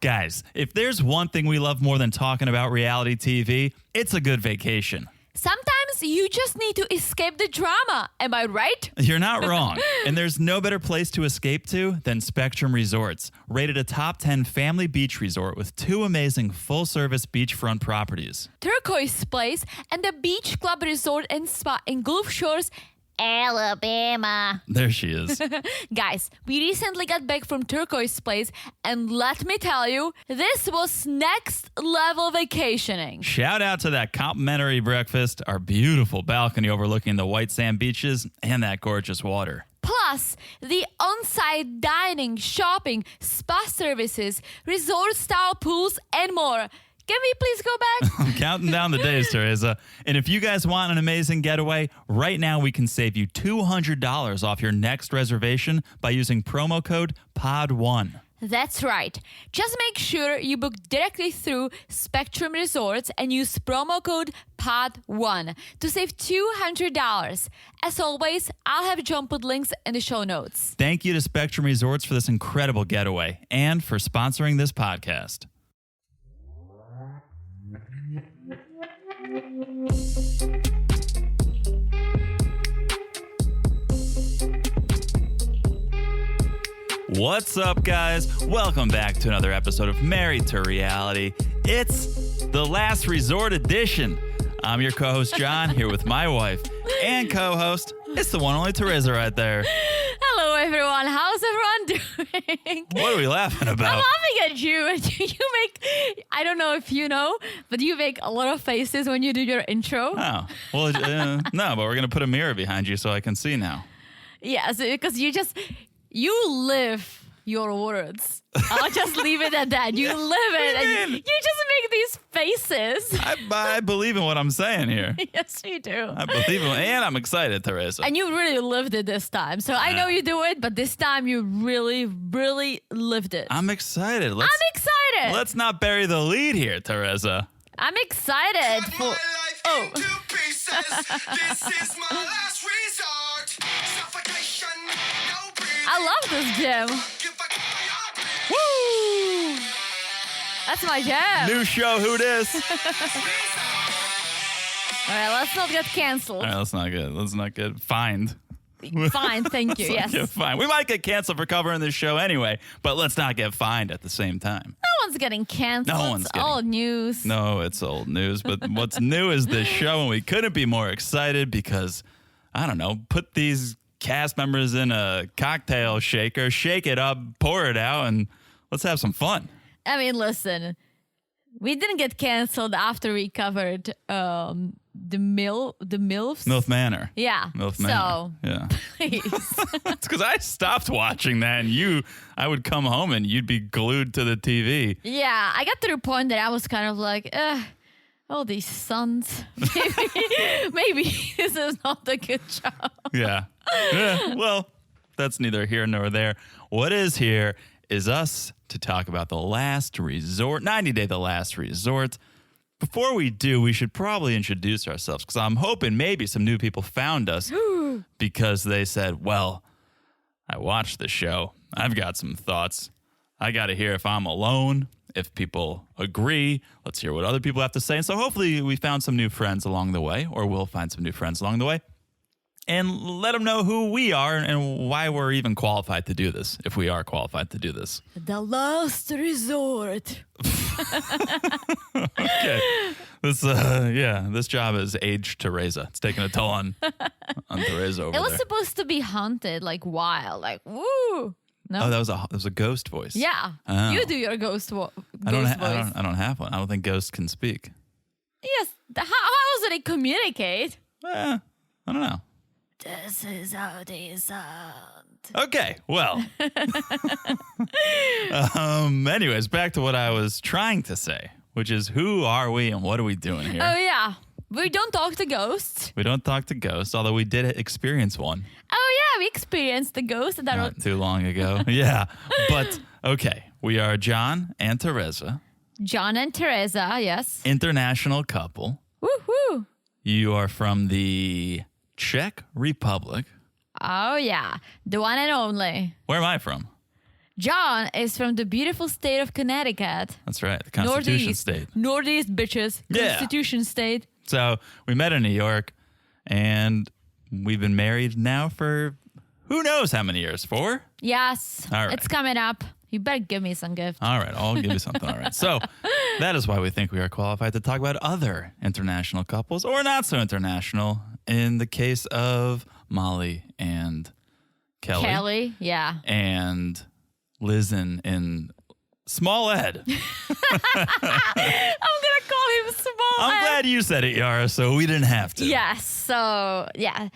Guys, if there's one thing we love more than talking about reality TV, it's a good vacation. Sometimes you just need to escape the drama. Am I right? You're not wrong. And there's no better place to escape to than Spectrum Resorts, rated a top 10 family beach resort with 2 amazing full-service beachfront properties. Turquoise Place and the Beach Club Resort and Spa in Gulf Shores, Alabama. There she is. Guys, we recently got back from Turquoise Place, and let me tell you, this was next level vacationing. Shout out to that complimentary breakfast, our beautiful balcony overlooking the white sand beaches, and that gorgeous water. Plus, the on-site dining, shopping, spa services, resort-style pools, and more. Can we please go back? I'm counting down the days, Teresa. And if you guys want an amazing getaway, right now we can save you $200 off your next reservation by using promo code POD1. That's right. Just make sure you book directly through Spectrum Resorts and use promo code POD1 to save $200. As always, I'll have John put links in the show notes. Thank you to Spectrum Resorts for this incredible getaway and for sponsoring this podcast. What's up, guys? Welcome back to another episode of Married to Reality. It's the Last Resort edition. I'm your co-host, John, here with my wife and co-host. It's the one and only Teresa right there. Hello, everyone. How's everyone doing? What are we laughing about? I'm laughing at you. You make, I don't know if you know, but you make a lot of faces when you do your intro. Oh, well, no, but we're going to put a mirror behind you so I can see now. Yes, because you live your words. I'll just leave it at that. You live it, and you just make these faces. I believe in what I'm saying here. Yes, you do. I believe in it, and I'm excited, Teresa. And you really lived it this time. So I know you do it, but this time you really, really lived it. I'm excited. I'm excited. Let's not bury the lead here, Teresa. I'm excited for... Oh. This is my last resort. Suffocation, no breathing. I love this jam. Woo! That's my jam. New show, who dis? All right, let's not get canceled. All right, let's not get fined. Fine, thank you. Yes. Get fined. We might get canceled for covering this show anyway, but let's not get fined at the same time. No one's getting canceled. No one's it's getting... old news. No, it's old news, but what's new is this show, and we couldn't be more excited because, I don't know, put these cast members in a cocktail shaker, shake it up, pour it out, and let's have some fun. I mean, listen, we didn't get canceled after we covered the MILFs. MILF Manor. Yeah. MILF Manor. So, yeah. please. It's because I stopped watching that, and I would come home and you'd be glued to the TV. Yeah, I got to the point that I was kind of like, all these sons. Maybe this is not a good job. Yeah. Well, that's neither here nor there. What is here is us to talk about The Last Resort, 90 Day The Last Resort. Before we do, we should probably introduce ourselves because I'm hoping maybe some new people found us because they said, well, I watched the show. I've got some thoughts. I got to hear if I'm alone, if people agree. Let's hear what other people have to say. And so hopefully we found some new friends along the way, or we'll find some new friends along the way, and let them know who we are and why we're even qualified to do this, if we are qualified to do this. The Last Resort. Okay. This job has aged Teresa. It's taking a toll on Teresa over It was there. supposed to be haunted, like wild, like woo. No? Oh, that was a ghost voice. Yeah. Oh. You do your ghost voice. I don't have one. I don't think ghosts can speak. Yes. How else do they communicate? I don't know. This is how they sound. Okay, well. Anyways, back to what I was trying to say, which is who are we and what are we doing here? Oh, yeah. We don't talk to ghosts. We don't talk to ghosts, although we did experience one. Oh, yeah. We experienced the ghost. Not too long ago. Yeah. But, okay, we are John and Teresa. John and Teresa, yes. International couple. Woohoo. You are from the Czech Republic. Oh, yeah. The one and only. Where am I from? John is from the beautiful state of Connecticut. That's right. The Constitution Northeast. State. Northeast, bitches. Yeah. Constitution State. So we met in New York, and we've been married now for who knows how many years? 4? Yes. All right. It's coming up. You better give me some gift. All right, I'll give you something. All right. So that is why we think we are qualified to talk about other international couples or not so international in the case of Molly and Kelly. Kelly, yeah. And Liz in Small Ed. I'm gonna call him Small I'm Ed. glad you said it, Yara, so we didn't have to. Yes, so yeah.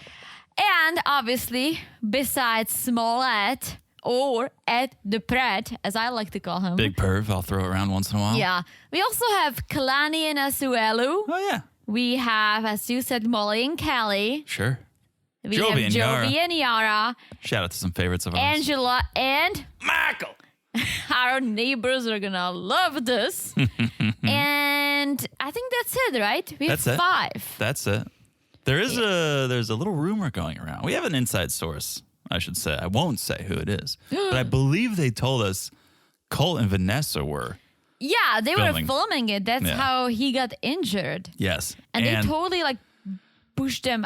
And obviously, besides Small Ed or Ed the Pret, as I like to call him. Big perv, I'll throw it around once in a while. Yeah. We also have Kalani and Asuelu. Oh, yeah. We have, as you said, Molly and Kelly. Sure. We Jovi have and Yara. Jovi and Yara. Shout out to some favorites of ours. Angela and Michael. our neighbors are gonna love this. And I think that's it, right? We have That's it. 5. That's it. There's a little rumor going around. We have an inside source, I should say. I won't say who it is. But I believe they told us Colt and Vanessa were. Yeah, they Filming. were filming it. That's Yeah. how he got injured. Yes. And they totally like pushed them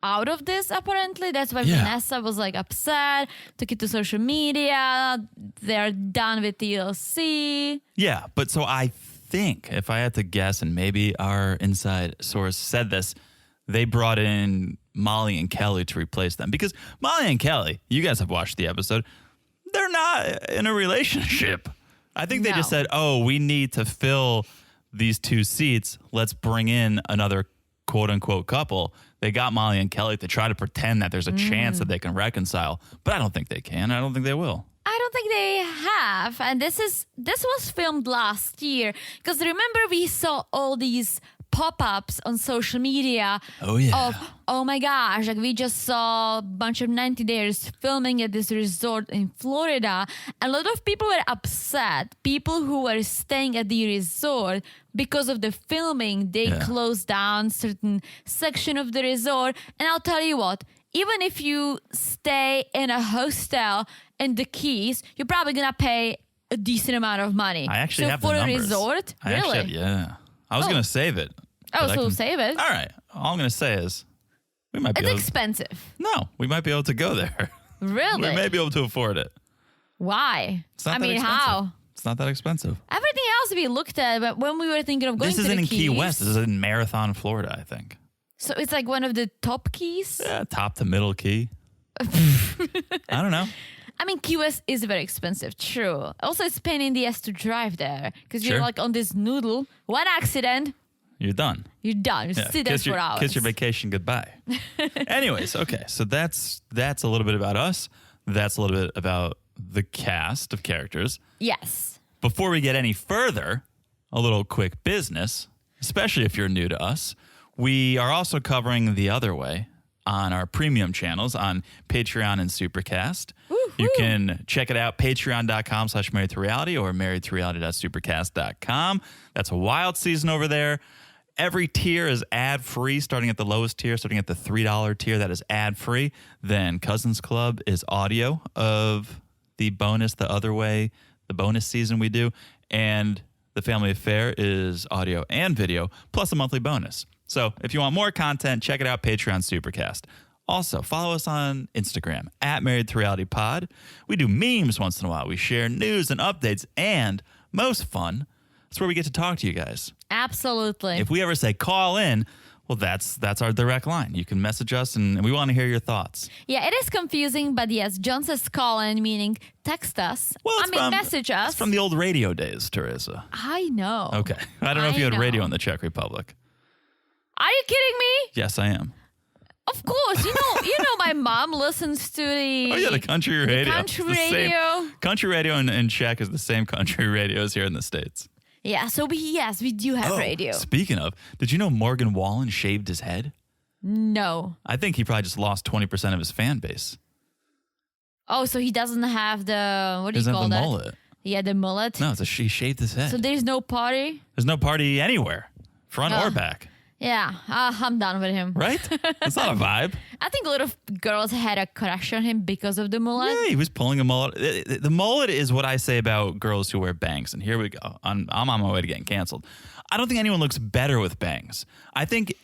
out of this, apparently. That's why Yeah. Vanessa was like upset, took it to social media. They're done with TLC. Yeah, but so I think, if I had to guess, and maybe our inside source said this, they brought in Molly and Kelly to replace them. Because Molly and Kelly, you guys have watched the episode, they're not in a relationship. I think they just No. said, oh, we need to fill these 2 seats. Let's bring in another quote unquote couple. They got Molly and Kelly to try to pretend that there's a chance that they can reconcile. But I don't think they can. I don't think they will. I don't think they have. And this was filmed last year. Because remember, we saw all these pop-ups on social media Oh, yeah. of, oh my gosh, like we just saw a bunch of 90-dayers filming at this resort in Florida. A lot of people were upset. People who were staying at the resort, because of the filming, they Yeah. closed down certain section of the resort. And I'll tell you what, even if you stay in a hostel in the Keys, you're probably gonna pay a decent amount of money. I actually so have for the a numbers. resort, I really? actually have, yeah. I was Oh. going to save it. Oh, but I so can- save it. All right. All I'm going to say is we might be It's able expensive. No, we might be able to go there. Really? We may be able to afford it. Why? It's not I that mean, expensive. how? It's not that expensive. Everything else we looked at, but when we were thinking of going This to isn't the in Keys, Key West. This is in Marathon, Florida, I think. so it's like one of the top keys. Yeah, top to middle key. I don't know. I mean, Key West is very expensive, true. Also, it's pain in the ass to drive there because Sure. you're like on this noodle. One accident, You're done. you're done. You Yeah, sit there for hours. kiss your vacation goodbye. Anyways, okay. So that's a little bit about us. That's a little bit about the cast of characters. Yes. Before we get any further, a little quick business, especially if you're new to us. We are also covering The Other Way on our premium channels on Patreon and Supercast. You can check it out, patreon.com/marriedtoreality or marriedtoreality.supercast.com. That's a wild season over there. Every tier is ad-free, starting at the lowest tier, starting at the $3 tier that is ad-free. Then Cousins Club is audio of the bonus, The Other Way, the bonus season we do. And The Family Affair is audio and video, plus a monthly bonus. So if you want more content, check it out, Patreon Supercast. Also, follow us on Instagram, @MarriedToRealityPod. We do memes once in a while. We share news and updates, and most fun, that's where we get to talk to you guys. Absolutely. If we ever say call in, well, that's our direct line. You can message us, and we want to hear your thoughts. Yeah, it is confusing, but yes, John says call in, meaning text us. Message us. It's from the old radio days, Teresa. I know. Okay. I don't know if you had I radio know. in the Czech Republic. Are you kidding me? Yes, I am. Of course. You know my mom listens to the Oh, yeah, the country radio. country It's the same- radio. Country radio in Czech is the same country radio as here in the States. Yeah, so we do have radio. Speaking of, did you know Morgan Wallen shaved his head? No. I think he probably just lost 20% of his fan base. Oh, so he doesn't have the what do you Doesn't call have the that? mullet. Yeah, the mullet. No, he shaved his head. So there's no party. There's no party anywhere, front or back. Yeah, I'm done with him. Right? It's not a vibe. I think a lot of girls had a crush on him because of the mullet. Yeah, he was pulling a mullet. The mullet is what I say about girls who wear bangs. And here we go. I'm on my way to getting canceled. I don't think anyone looks better with bangs. I think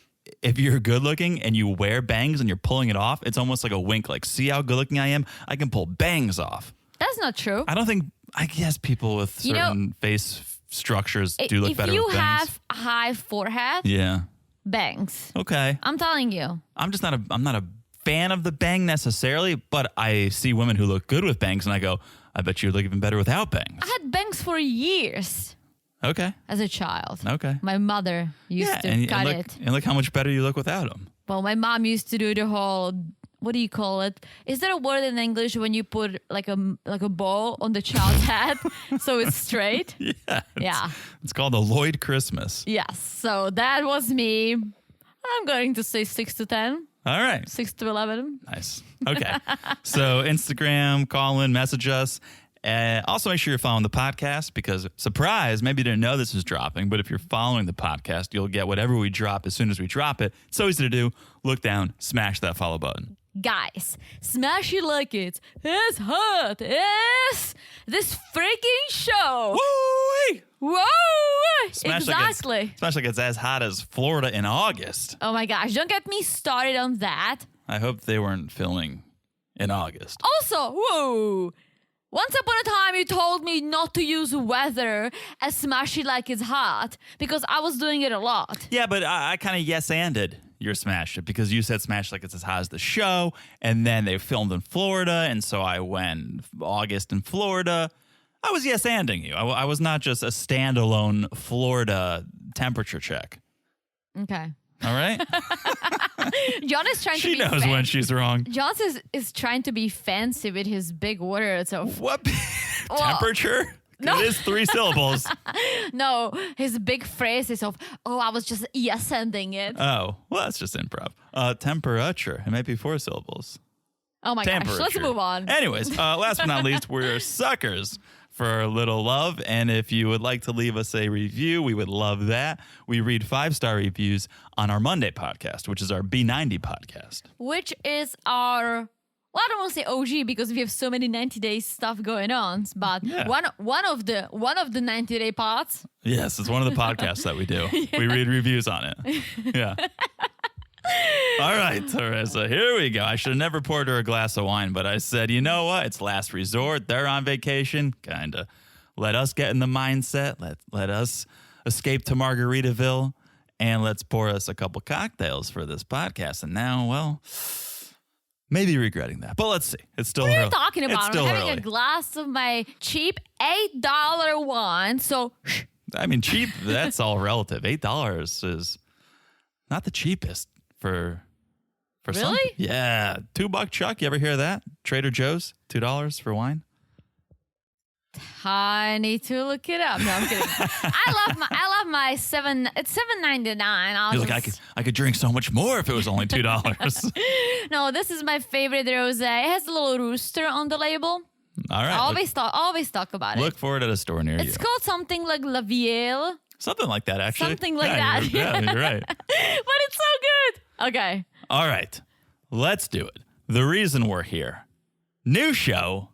if you're good looking and you wear bangs and you're pulling it off, it's almost like a wink. Like, see how good looking I am? I can pull bangs off. That's not true. I guess people with certain face structures do look better with bangs. If you have a high forehead, yeah. bangs. Okay. I'm telling you. I'm not a fan of the bang necessarily, but I see women who look good with bangs and I go, I bet you look even better without bangs. I had bangs for years. Okay. As a child. Okay. My mother used to cut it. And look how much better you look without them. Well, my mom used to do the whole, what do you call it? Is there a word in English when you put like a bow on the child's head so it's straight? Yeah. It's called a Lloyd Christmas. Yes. So that was me. I'm going to say 6 to 10. All right. 6 to 11. Nice. Okay. So Instagram, call in, message us. Also, make sure you're following the podcast because, surprise, maybe you didn't know this is dropping, but if you're following the podcast, you'll get whatever we drop as soon as we drop it. It's so easy to do. Look down, smash that follow button. Guys, smash it like it's hot as this freaking show. Woo-wee! Whoa! Smash exactly. Like it's as hot as Florida in August. Oh my gosh, don't get me started on that. I hope they weren't filming in August. Also, whoa! Once upon a time, you told me not to use weather as smash it like it's hot because I was doing it a lot. Yeah, but I kind of yes-anded your smash it because you said smash like it's as hot as the show, and then they filmed in Florida, and so I went August in Florida. I was yes-anding you. I was not just a standalone Florida temperature check. Okay. All right? John is trying to be She knows when she's wrong. John is trying to be fancy with his big words of what? Temperature? No. It is 3 syllables. No, his big phrases of, I was just yes-ending it. Oh, well, that's just improv. Temperature. It might be 4 syllables. Oh my gosh, let's move on. Anyways, last but not least, we're suckers for a little love. And if you would like to leave us a review, we would love that. We read 5-star reviews on our Monday podcast, which is our B90 podcast. Which is our, well, I don't want to say OG because we have so many 90-day stuff going on, but one of the 90-day pods. Yes, it's one of the podcasts that we do. Yeah. We read reviews on it. Yeah. All right, so here we go. I should have never poured her a glass of wine, but I said, you know what? It's last resort. They're on vacation. Kind of let us get in the mindset. Let us escape to Margaritaville, and let's pour us a couple cocktails for this podcast. And now, well, maybe regretting that. But let's see. It's still early. What are you talking about? I'm having early. a glass of my cheap $8 wine, so... I mean, cheap, that's all relative. $8 is not the cheapest. For really? Something. Yeah. $2 Chuck. You ever hear that? Trader Joe's, $2 for wine. I need to look it up. No, I'm kidding. I love my $7. It's $7.99. You're like, I could drink so much more if it was only $2. No, this is my favorite rosé. It has a little rooster on the label. All right. Always talk about it. Look for it at a store near you. It's called something like La Vielle. Something like that, actually. Something like that. You're right. But it's so good. Okay. All right. Let's do it. The reason we're here. New show,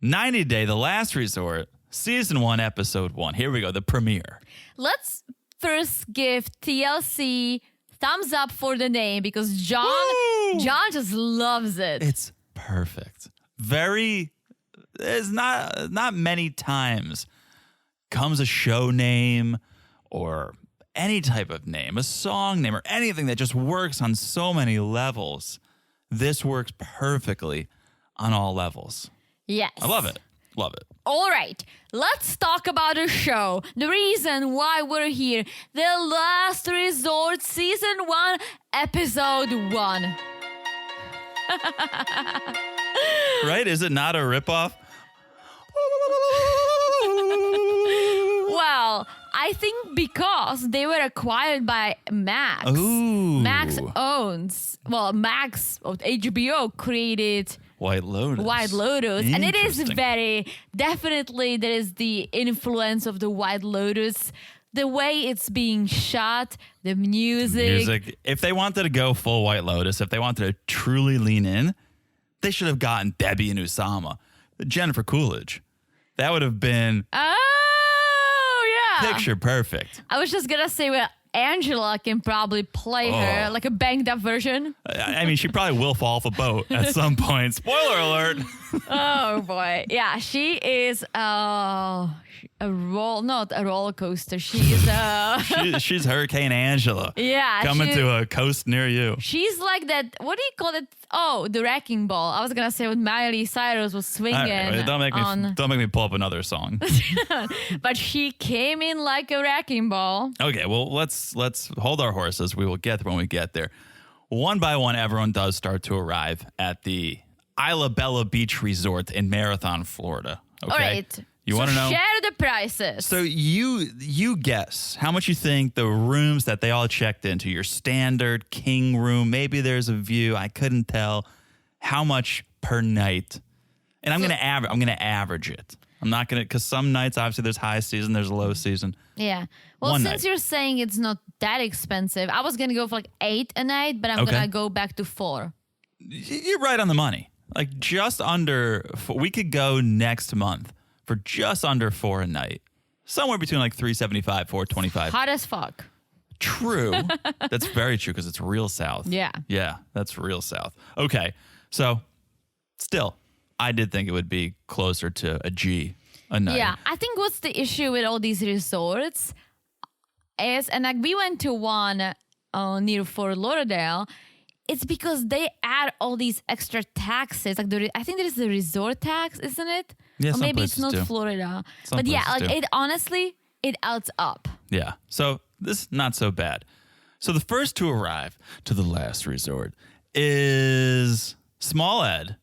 90 Day, The Last Resort, Season 1, Episode 1. Here we go, the premiere. Let's first give TLC thumbs up for the name because John just loves it. It's perfect. There's not many times comes a show name or any type of name, a song name or anything that just works on so many levels. This works perfectly on all levels. Yes. I love it. Love it. All right, let's talk about the show. The reason why we're here. The Last Resort Season 1, Episode 1. Right? Is it not a ripoff? Well, I think because they were acquired by Max. Ooh. Max owns, Max of HBO created White Lotus. And it is definitely there is the influence of the White Lotus. the way it's being shot, the music. If they wanted to go full White Lotus, if they wanted to truly lean in, they should have gotten Debbie and Usama, Jennifer Coolidge. That would have been Oh, yeah. picture perfect. I was just going to say, well, Angela can probably play her like a banged up version. I mean, she probably will fall off a boat at some point. Spoiler alert. Oh, boy. Yeah, she is not a roller coaster. She is She's Hurricane Angela. Yeah. Coming to a coast near you. She's like that. What do you call it? Oh, the wrecking ball. I was gonna say when Miley Cyrus was swinging. All right, don't make me pull up another song. But she came in like a wrecking ball. Okay, well let's hold our horses. We will get there when we get there. One by one, everyone does start to arrive at the Isla Bella Beach Resort in Marathon, Florida. Okay? All right. You want to know? Share the prices. So you guess how much you think the rooms that they all checked into, your standard king room, maybe there's a view, I couldn't tell, how much per night? And I'm going to average it. I'm not going to, because some nights, obviously there's high season, there's low season. Yeah. Well, One since night. you're saying it's not that expensive, I was going to go for like 8 a night, but I'm going to go back to 4. You're right on the money. Like just under, we could go next month for just under 4 a night. Somewhere between like $375, $425. Hot as fuck. True. That's very true because it's real south. Yeah. Yeah, that's real south. Okay. So still, I did think it would be closer to a G a night. Yeah, I think what's the issue with all these resorts is, and like we went to one near Fort Lauderdale, it's because they add all these extra taxes. Like I think there is the resort tax, isn't it? Yeah, or some maybe it's places not do. Florida. Some but yeah, places like do. it honestly, it adds up. Yeah. So this is not so bad. So the first to arrive to the last resort is Small Ed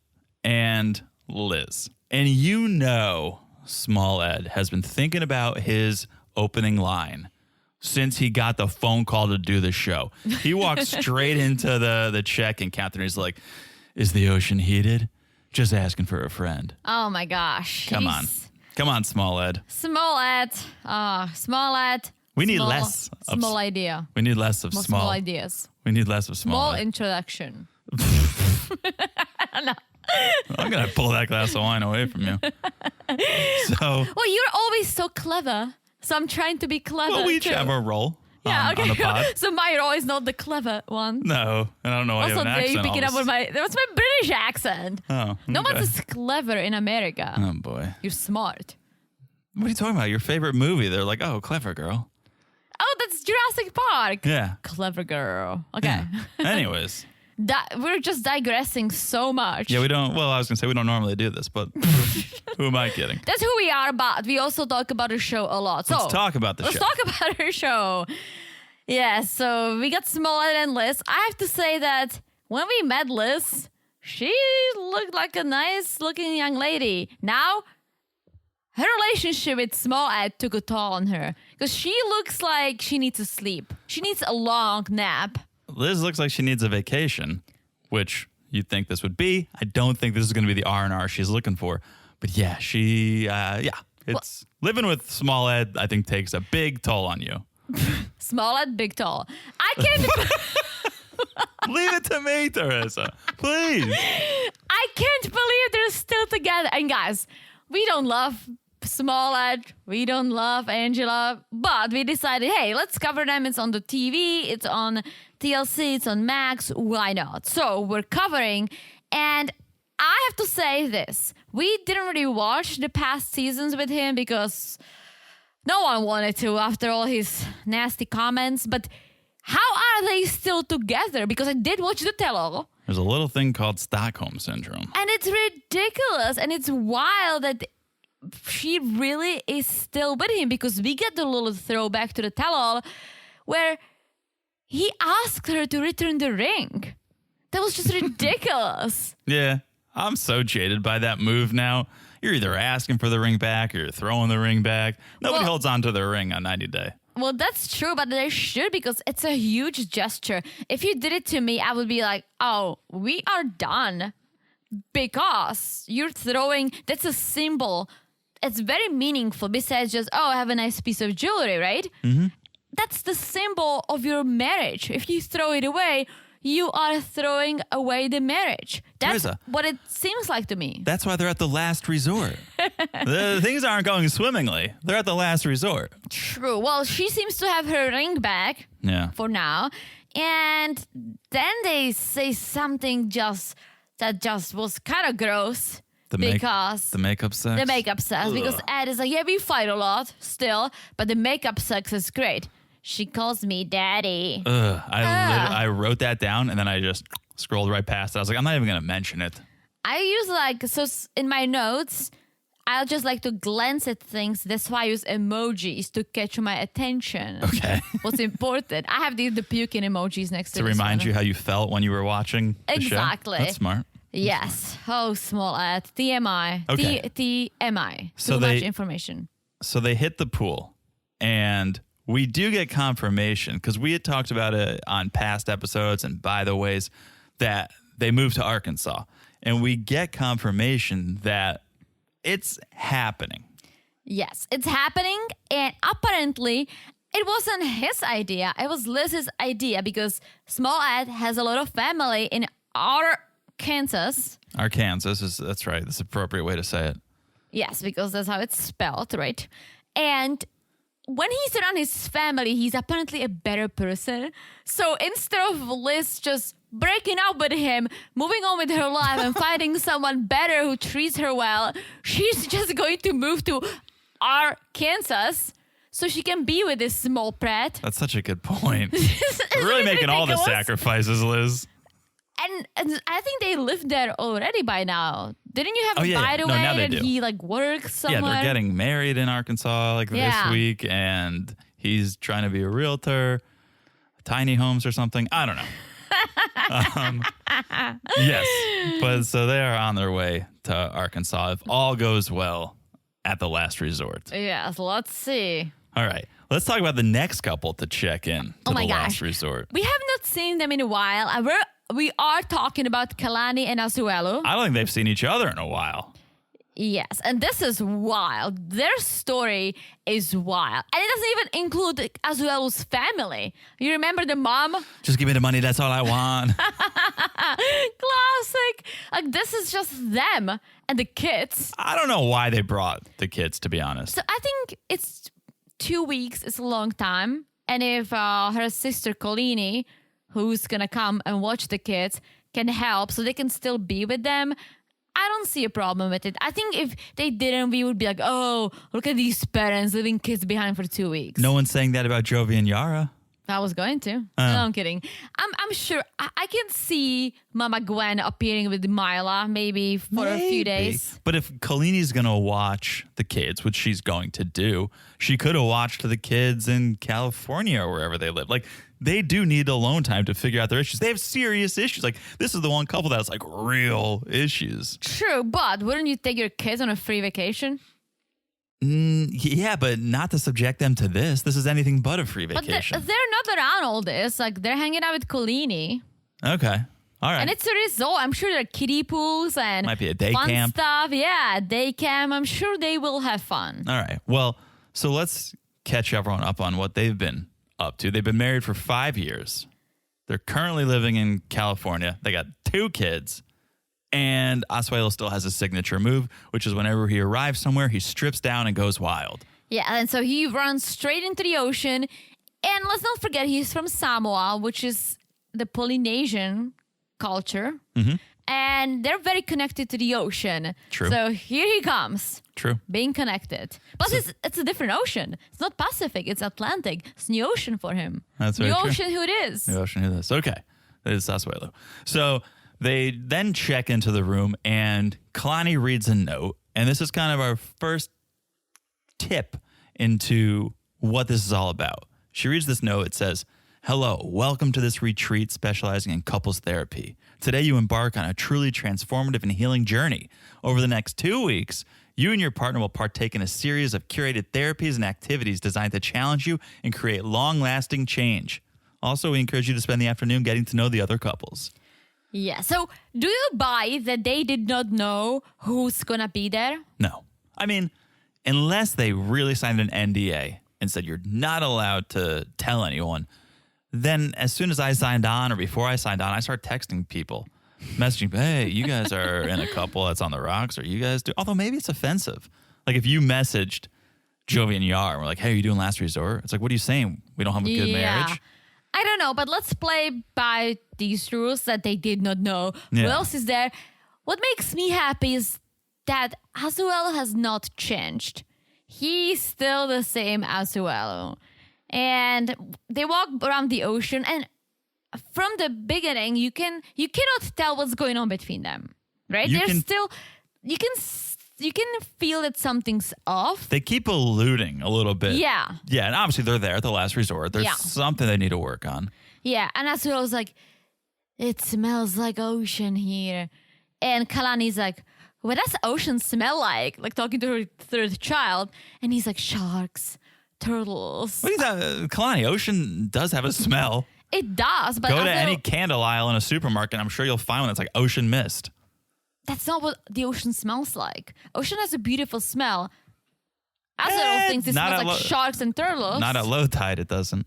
and Liz. And you know Small Ed has been thinking about his opening line since he got the phone call to do the show. He walked straight into the check-in counter and he's like, "Is the ocean heated? Just asking for a friend." Oh my gosh. Come on. Come on, Small Ed. Smollett. Smollett. We need less of Small idea. We need less of More small. small ideas. We need less of Small Small Ed. introduction. I'm going to pull that glass of wine away from you. So, Well, you're always so clever. So I'm trying to be clever. well, we each too. have our role Yeah, on the pod. So my role is not the clever one. No, and I don't know why you Also, have an they accent. pick it up all with this- that was my British accent. Oh, No okay. one's as clever in America. Oh, boy. You're smart. What are you talking about? Your favorite movie? They're like, oh, clever girl. Oh, that's Jurassic Park. Yeah. Clever girl. Okay. Yeah. Anyways. We're just digressing so much. Yeah, we don't. Well, I was going to say we don't normally do this, but who am I kidding? That's who we are, but we also talk about the show a lot. So Let's talk about the let's show. talk about our show. Yeah, so we got Smollett and Liz. I have to say that when we met Liz, she looked like a nice looking young lady. Now, her relationship with Smollett took a toll on her because she looks like she needs to sleep. She needs a long nap. Liz looks like she needs a vacation, which you'd think this would be. I don't think this is going to be the R&R she's looking for. But yeah, it's living with Small Ed, I think, takes a big toll on you. Smollett, big tall. I can't. Leave it to me, Teresa. Please. I can't believe they're still together. And guys, we don't love Smollett, we don't love Angela, but we decided, hey, let's cover them. It's on the TV, it's on TLC, it's on Max. Why not? So we're covering, and I have to say this: we didn't really watch the past seasons with him because no one wanted to after all his nasty comments. But how are they still together? Because I did watch the tell-all. There's a little thing called Stockholm Syndrome. And it's ridiculous. And it's wild that she really is still with him, because we get the little throwback to the tell-all where he asked her to return the ring. That was just ridiculous. Yeah, I'm so jaded by that move now. You're either asking for the ring back or you're throwing the ring back. Nobody Well- holds on to their ring on 90 Day. Well, that's true, but they should, because it's a huge gesture. If you did it to me, I would be like, oh, we are done. Because you're throwing, that's a symbol. it's very meaningful besides just, oh, I have a nice piece of jewelry, right? Mm-hmm. That's the symbol of your marriage. If you throw it away, you are throwing away the marriage. That's Teresa, what it seems like to me. That's why they're at the last resort. The things aren't going swimmingly. They're at the last resort. True. Well, she seems to have her ring back Yeah. for now. And then they say something that was kind of gross. Because the makeup sex. the makeup sex. Because Ed is like, yeah, we fight a lot still, but the makeup sex is great. She calls me daddy. I wrote that down and then I just scrolled right past it. I was like, I'm not even going to mention it. I use in my notes, I'll just like to glance at things. That's why I use emojis to catch my attention. Okay. What's important. I have the puking emojis next to To this remind one. you how you felt when you were watching the show? Exactly. That's smart. Yes. Oh, small ad. TMI. Okay. TMI. So Too much they- information. So they hit the pool and we do get confirmation because we had talked about it on past episodes and by the ways that they moved to Arkansas. And we get confirmation that it's happening. Yes, it's happening. And apparently, it wasn't his idea. It was Liz's idea because Small Ed has a lot of family in Arkansas. That's right. That's the appropriate way to say it. Yes, because that's how it's spelled, right? And when he's around his family, he's apparently a better person. So instead of Liz just breaking up with him, moving on with her life and finding someone better who treats her well, she's just going to move to Arkansas so she can be with this small brat. That's such a good point. Isn't really it making all the ridiculous? sacrifices, Liz. And I think they live there already by now. Didn't you have by the way now they that do. he like works somewhere? Yeah, they're getting married in Arkansas this week, and he's trying to be a realtor, tiny homes or something. I don't know. Yes, but so they are on their way to Arkansas if all goes well at the last resort. Yes, let's see. All right, let's talk about the next couple to check in to my the gosh. last resort. We have not seen them in a while. We are talking about Kalani and Asuelu. I don't think they've seen each other in a while. Yes, and this is wild. Their story is wild. And it doesn't even include Asuelu's family. You remember the mom? Just give me the money. That's all I want. Classic. Like, this is just them and the kids. I don't know why they brought the kids, to be honest. So I think it's 2 weeks. It's a long time. And if her sister Kalani, who's going to come and watch the kids, can help so they can still be with them, I don't see a problem with it. I think if they didn't, we would be like, oh, look at these parents leaving kids behind for 2 weeks. No one's saying that about Jovi and Yara. I was going to. No, I'm kidding. I'm sure I can see Mama Gwen appearing with Mila maybe for a few days. But if Kalini's going to watch the kids, which she's going to do, she could have watched the kids in California or wherever they live. Like, they do need alone time to figure out their issues. They have serious issues. Like, this is the one couple that's like real issues. True, but wouldn't you take your kids on a free vacation? Yeah, but not to subject them to this. This is anything but a free But vacation. they're not around all this. Like, they're hanging out with Kalini. Okay. All right. And it's a resort. I'm sure there are kiddie pools and Might be a day fun camp. stuff. Yeah, day camp. I'm sure they will have fun. All right. Well, so let's catch everyone up on what they've been up to. They've been married for 5 years. They're currently living in California. They got 2 kids. And Asuelu still has a signature move, which is whenever he arrives somewhere, he strips down and goes wild. Yeah, and so he runs straight into the ocean. And let's not forget, he's from Samoa, which is the Polynesian culture. Mm-hmm. And they're very connected to the ocean. True. So here he comes. True. Being connected. But it's a different ocean. It's not Pacific, it's Atlantic. It's new ocean for him. That's very new true. ocean who it is. New ocean, who this? Okay. That is Asuelu. So they then check into the room and Kalani reads a note. And this is kind of our first tip into what this is all about. She reads this note. It says, "Hello, welcome to this retreat specializing in couples therapy. Today you embark on a truly transformative and healing journey. Over the next 2 weeks, you and your partner will partake in a series of curated therapies and activities designed to challenge you and create long-lasting change. Also, we encourage you to spend the afternoon getting to know the other couples." Yeah. So do you buy that they did not know who's gonna be there? No. I mean, unless they really signed an NDA and said you're not allowed to tell anyone, then as soon as I signed on or before I signed on, I start texting people, messaging, hey, you guys are in a couple that's on the rocks, or you guys do. Although maybe it's offensive. Like if you messaged Jovi and Yara and we're like, hey, are you doing Last Resort? It's like, what are you saying? We don't have a good marriage? I don't know, but let's play by these rules that they did not know. Yeah. Who else is there? What makes me happy is that Asuelu has not changed. He's still the same Asuelu. And they walk around the ocean, and from the beginning, you cannot tell what's going on between them, right? You can feel that something's off. They keep alluding a little bit. Yeah. Yeah, and obviously they're there at the Last Resort. There's something they need to work on. Yeah, and Asuelu's like, it smells like ocean here. And Kalani's like, what does ocean smell like? Like talking to her third child. And he's like, sharks, turtles. What is that? Kalani, ocean does have a smell. It does, but Go to any candle aisle in a supermarket, I'm sure you'll find one that's like ocean mist. That's not what the ocean smells like. Ocean has a beautiful smell. Asuelu thinks it smells like sharks and turtles. Not at low tide, it doesn't.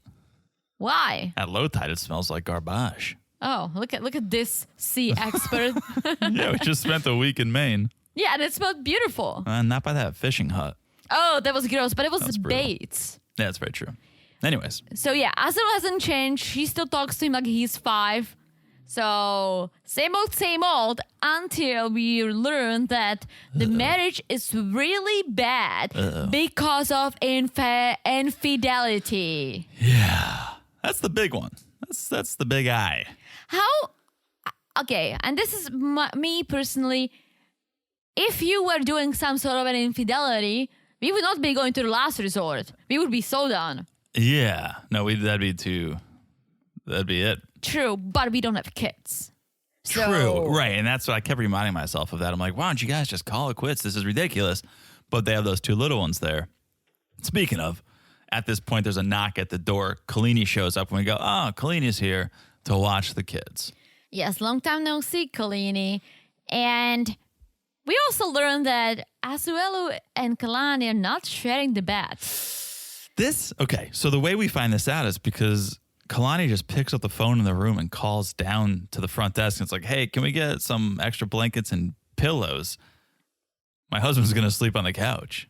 Why? At low tide, it smells like garbage. Oh, look at this sea expert. Yeah, we just spent a week in Maine. Yeah, and it smelled beautiful. Not by that fishing hut. Oh, that was gross, but it was That's brutal. bait. Yeah, that's very true. Anyways. So yeah, Asuelu hasn't changed. She still talks to him like he's 5. So same old until we learn that the marriage is really bad because of infidelity. Yeah, that's the big one. That's the big eye. Okay, and this is me personally. If you were doing some sort of an infidelity, we would not be going to the Last Resort. We would be so done. Yeah, no, that'd be it. True, but we don't have kids. True, right, and that's what I kept reminding myself of that. I'm like, why don't you guys just call it quits? This is ridiculous. But they have those 2 little ones there. Speaking of, at this point, there's a knock at the door. Kalani shows up, and we go, oh, Kalani's here to watch the kids. Yes, long time no see, Kalani. And we also learned that Asuelu and Kalani are not sharing the bed. Okay, so the way we find this out is because Kalani just picks up the phone in the room and calls down to the front desk. And it's like, hey, can we get some extra blankets and pillows? My husband's going to sleep on the couch.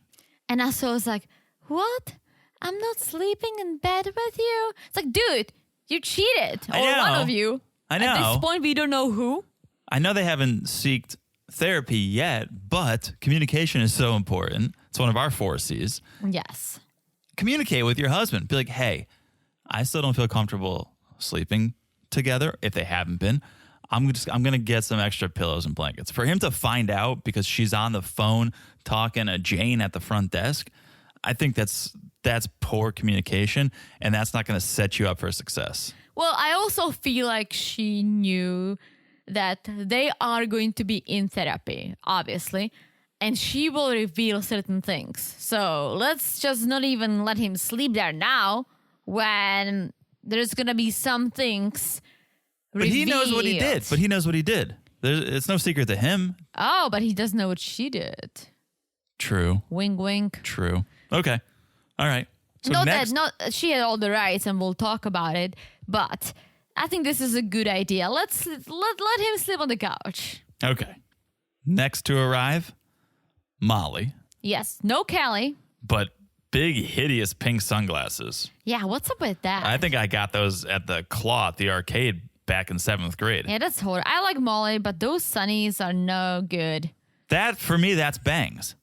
And Asuelu's like, what? I'm not sleeping in bed with you? It's like, dude, you cheated. I know. Or one of you. I know. At this point, we don't know who. I know they haven't sought therapy yet, but communication is so important. It's one of our 4 C's. Yes. Communicate with your husband. Be like, hey, I still don't feel comfortable sleeping together if they haven't been. I'm going to get some extra pillows and blankets. For him to find out because she's on the phone talking to Jane at the front desk, I think that's poor communication, and that's not going to set you up for success. Well, I also feel like she knew that they are going to be in therapy, obviously, and she will reveal certain things. So let's just not even let him sleep there now when there's going to be some things revealed. But he knows what he did. It's no secret to him. Oh, but he doesn't know what she did. True. Wink, wink. True. Okay. All right. So She had all the rights, and we'll talk about it. But I think this is a good idea. Let him sleep on the couch. Okay. Next to arrive, Molly. Yes, no Kelly. But big, hideous pink sunglasses. Yeah, what's up with that? I think I got those at the Claw at the arcade back in 7th grade. Yeah, that's horrible. I like Molly, but those sunnies are no good. That, for me, that's bangs.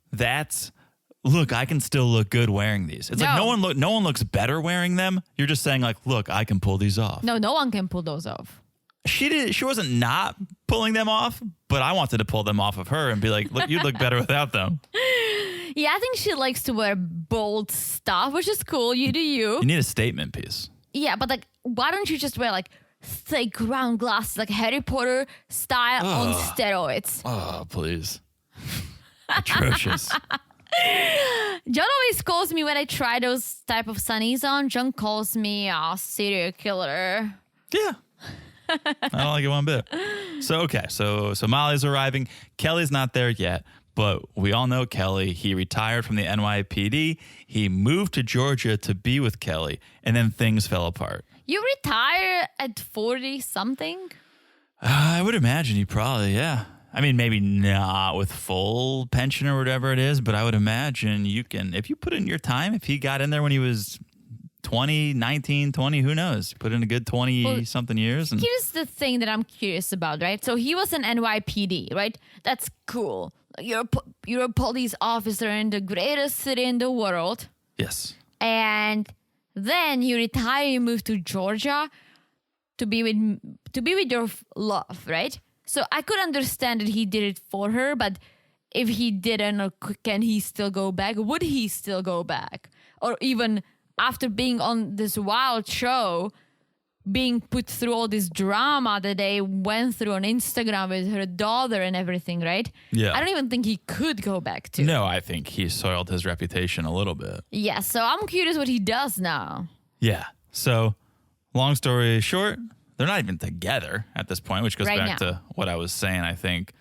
Look, I can still look good wearing these. It's like no one looks better wearing them. You're just saying like, look, I can pull these off. No one can pull those off. She wasn't not pulling them off, but I wanted to pull them off of her and be like, look, you look better without them. Yeah, I think she likes to wear bold stuff, which is cool. You do you. You need a statement piece. Yeah, but like, why don't you just wear like thick round glasses, like Harry Potter style on steroids? Oh, please. Atrocious. John always calls me when I try those type of sunnies on. John calls me a serial killer. Yeah. I don't like it one bit. So Molly's arriving. Kelly's not there yet, But we all know Kelly. He retired from the NYPD. He moved to Georgia to be with Kelly, and then things fell apart. You retire at 40 something? I would imagine you probably, yeah. I mean, maybe not with full pension or whatever it is, but I would imagine you can, if you put in your time, if he got in there when he was 20, 19, 20, who knows? Put in a good 20-something years. And Here's the thing that I'm curious about, right? So he was an NYPD, right? That's cool. You're a police officer in the greatest city in the world. yes. And then you retire, you move to Georgia to be with your love, right? So I could understand that he did it for her, but if he didn't, can he still go back? Would he still go back? Or even after being on this wild show, being put through all this drama that they went through on Instagram with her daughter and everything, right? Yeah. I don't even think he could go back to. No, I think he soiled his reputation a little bit. Yeah, so I'm curious what he does now. Yeah. So, long story short, they're not even together at this point, which goes Right back now. to what I was saying. I think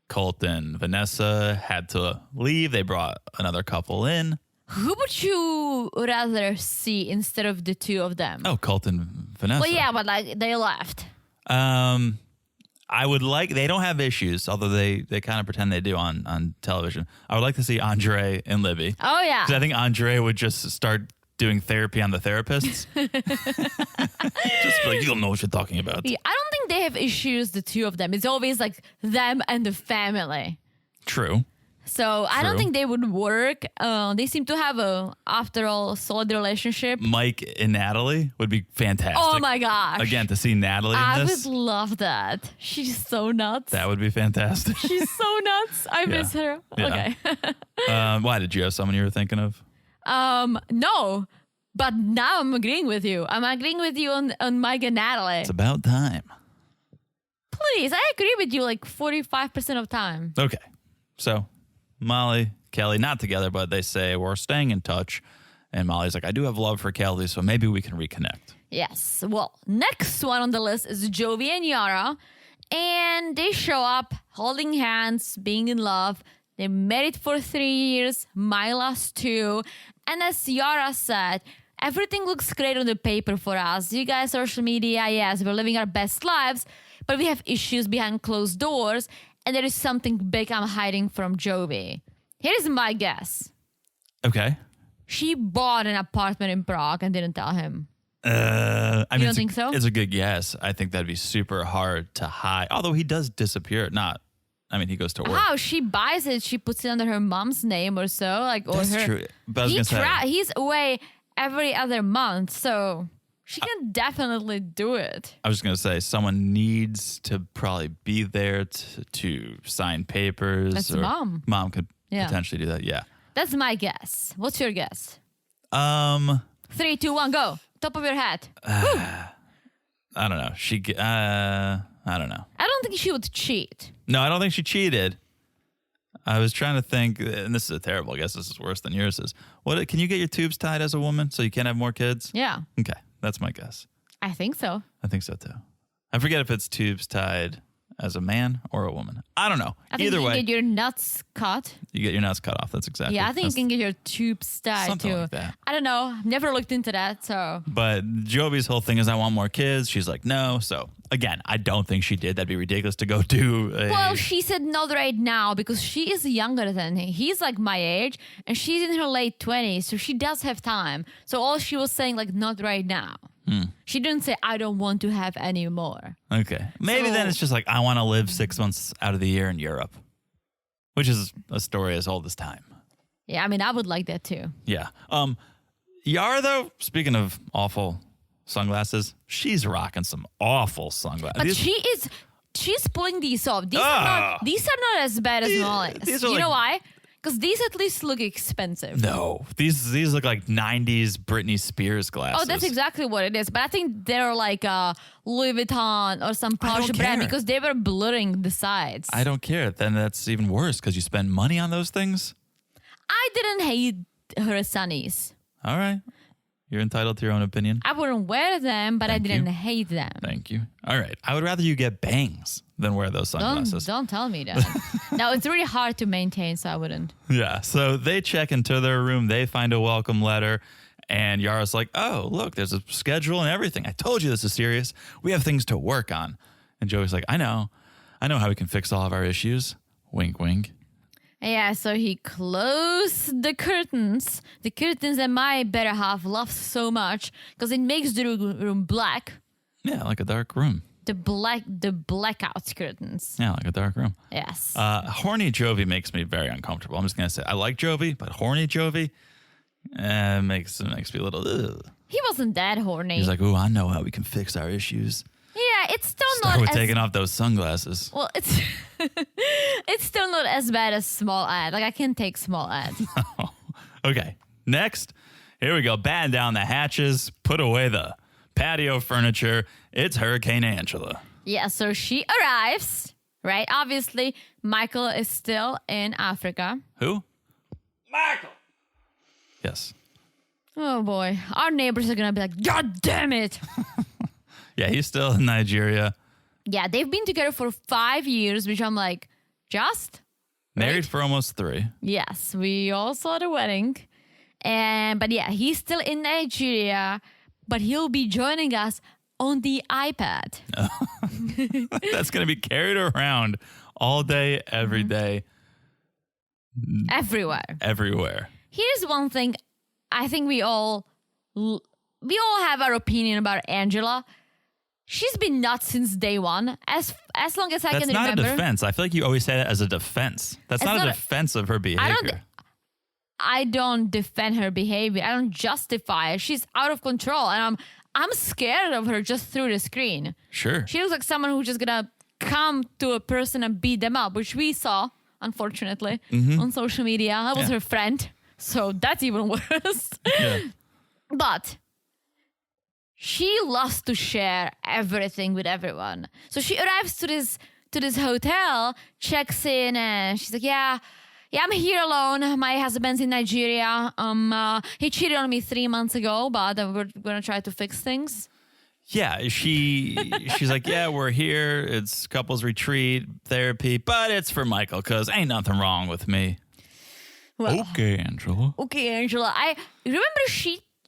Colt and Vanessa had to leave. They brought another couple in. Who would you rather see instead of the two of them? Oh, Colt and Vanessa. Well, yeah, but like they left. I would like, they don't have issues, although they kind of pretend they do on television. I would like to see Andre and Libby. Oh, yeah. Because I think Andre would just start doing therapy on the therapists. Just be like, you don't know what you're talking about. Yeah, I don't think they have issues, the two of them. It's always like them and the family. True. So I don't True. think they would work. They seem to have after all, solid relationship. Mike and Natalie would be fantastic. Oh my gosh. Again, to see Natalie in I this, would love that. She's so nuts. that would be fantastic. She's so nuts. I miss her. Yeah. Okay. Why, did you have someone you were thinking of? No, but now I'm agreeing with you. I'm agreeing with you on Mike and Natalie. It's about time. Please, I agree with you like 45% of time. Okay. So, Molly, Kelly, not together, but they say we're staying in touch. And Molly's like, I do have love for Kelly, so maybe we can reconnect. Yes. Well, next one on the list is Jovi and Yara. And they show up holding hands, being in love. They're married for 3 years, my last 2. And as Yara said, everything looks great on the paper for us. You guys, social media, yes, we're living our best lives, but we have issues behind closed doors. And there is something big I'm hiding from Jovi. Here's my guess. Okay. She bought an apartment in Prague and didn't tell him. I mean, don't think so? It's a good guess. I think that'd be super hard to hide. Although he does disappear. He goes to work. How she buys it, she puts it under her mom's name or so, like or That's her. true. But I was gonna say, He's away every other month, so she can definitely do it. I was just going to say, someone needs to probably be there to sign papers. That's or mom. Mom could Yeah. potentially do that. Yeah. That's my guess. What's your guess? I 3, 2, 1, go. Top of your head. don't know. I don't know. I don't think she would cheat. No, I don't think she cheated. I was trying to think, and this is a terrible guess. This is worse than yours is. What? Can you get your tubes tied as a woman so you can't have more kids? Yeah, Okay, that's my guess. I think so. I think so too. I forget if it's tubes tied as a man or a woman. I don't know. I think Either you way, can get your nuts cut. you get your nuts cut off. That's exactly. Yeah, I think you that's- can get your tubes tied Something too. like that. I don't know. I've never looked into that, so. But Jovi's whole thing is, I want more kids. She's like, no. So again, I don't think she did. That'd be ridiculous to go do a. Well, she said not right now because she is younger than him. He's like my age and she's in her late 20s, so she does have time. So all she was saying, like, not right now. She didn't say, I don't want to have any more. Okay. Maybe then So- it's just like, I want to live 6 months out of the year in Europe, which is a story as old as time. Yeah, I mean, I would like that too. Yeah. Yara, though, speaking of awful sunglasses, she's rocking some awful sunglasses. But she's pulling these off. These Ah. are not as bad as Molly's. these are You know like- why? Because these at least look expensive. No, these look like 90s Britney Spears glasses. Oh, that's exactly what it is. But I think they're like Louis Vuitton or some I don't posh brand care. because they were blurring the sides. I don't care. Then that's even worse because you spend money on those things. I didn't hate her sunnies. All right. You're entitled to your own opinion. I wouldn't wear them, but Thank I didn't you. hate them. Thank you. All right. I would rather you get bangs than wear those sunglasses. Don't tell me that. No, it's really hard to maintain, so I wouldn't. Yeah. So they check into their room. They find a welcome letter. And Yara's like, oh, look, there's a schedule and everything. I told you this is serious. We have things to work on. And Joey's like, I know how we can fix all of our issues. Wink, wink. Yeah, so he closed the curtains. The curtains that my better half loves so much because it makes the room black. Yeah, like a dark room. The blackout curtains. Yeah, like a dark room. Yes. Horny Jovi makes me very uncomfortable. I'm just going to say, I like Jovi, but horny Jovi makes me a little, ugh. He wasn't that horny. He's like, ooh, I know how we can fix our issues. Yeah, it's still Start not with as taking off those sunglasses. well. It's it's still not as bad as small ad. Like I can take small ads. Okay, next. Here we go. Batten down the hatches. Put away the patio furniture. It's Hurricane Angela. Yeah, so she arrives. Right. Obviously, Michael is still in Africa. Who? Michael. Yes. Oh boy, our neighbors are gonna be like, God damn it. Yeah, he's still in Nigeria. Yeah, they've been together for 5 years, which I'm like, just? Married for almost 3. Yes, we all saw the wedding. But yeah, he's still in Nigeria, but he'll be joining us on the iPad. That's going to be carried around all day, every day, Everywhere. Here's one thing I think we all have our opinion about Angela. She's been nuts since day one, as long as I That's can not remember. a defense. I feel like you always say that as a defense. That's It's not a not a- defense of her behavior. I don't defend her behavior. I don't justify it. She's out of control, and I'm scared of her just through the screen. Sure. She looks like someone who's just gonna come to a person and beat them up, which we saw, unfortunately, on social media. That was Yeah. her friend, so that's even worse. Yeah. But she loves to share everything with everyone. So she arrives to this hotel, checks in, and she's like, yeah, I'm here alone. My husband's in Nigeria. He cheated on me 3 months ago, but we're gonna try to fix things. Yeah, she's like, yeah, we're here. It's couples retreat, therapy, but it's for Michael because ain't nothing wrong with me. Well, Okay, Angela. okay, Angela. I remember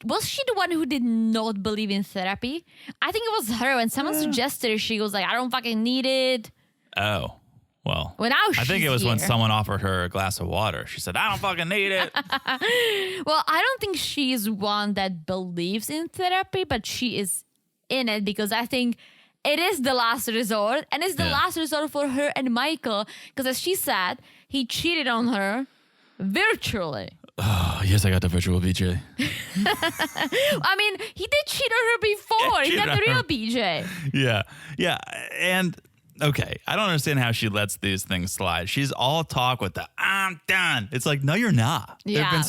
was she the one who did not believe in therapy? I think it was her. When someone suggested it, she was like, I don't fucking need it. Oh, well. Well, now I think she's it was when here. someone offered her a glass of water. She said, I don't fucking need it. Well, I don't think she's one that believes in therapy, but she is in it because I think it is the last resort, and it's the Yeah. last resort for her and Michael because, as she said, he cheated on her virtually. Oh, yes, I got the virtual BJ. I mean, he did cheat on her before. He cheated got the on real her. BJ. Yeah. Yeah. And okay, I don't understand how she lets these things slide. She's all talk with the I'm done. It's like, no, you're not. There have Yeah. been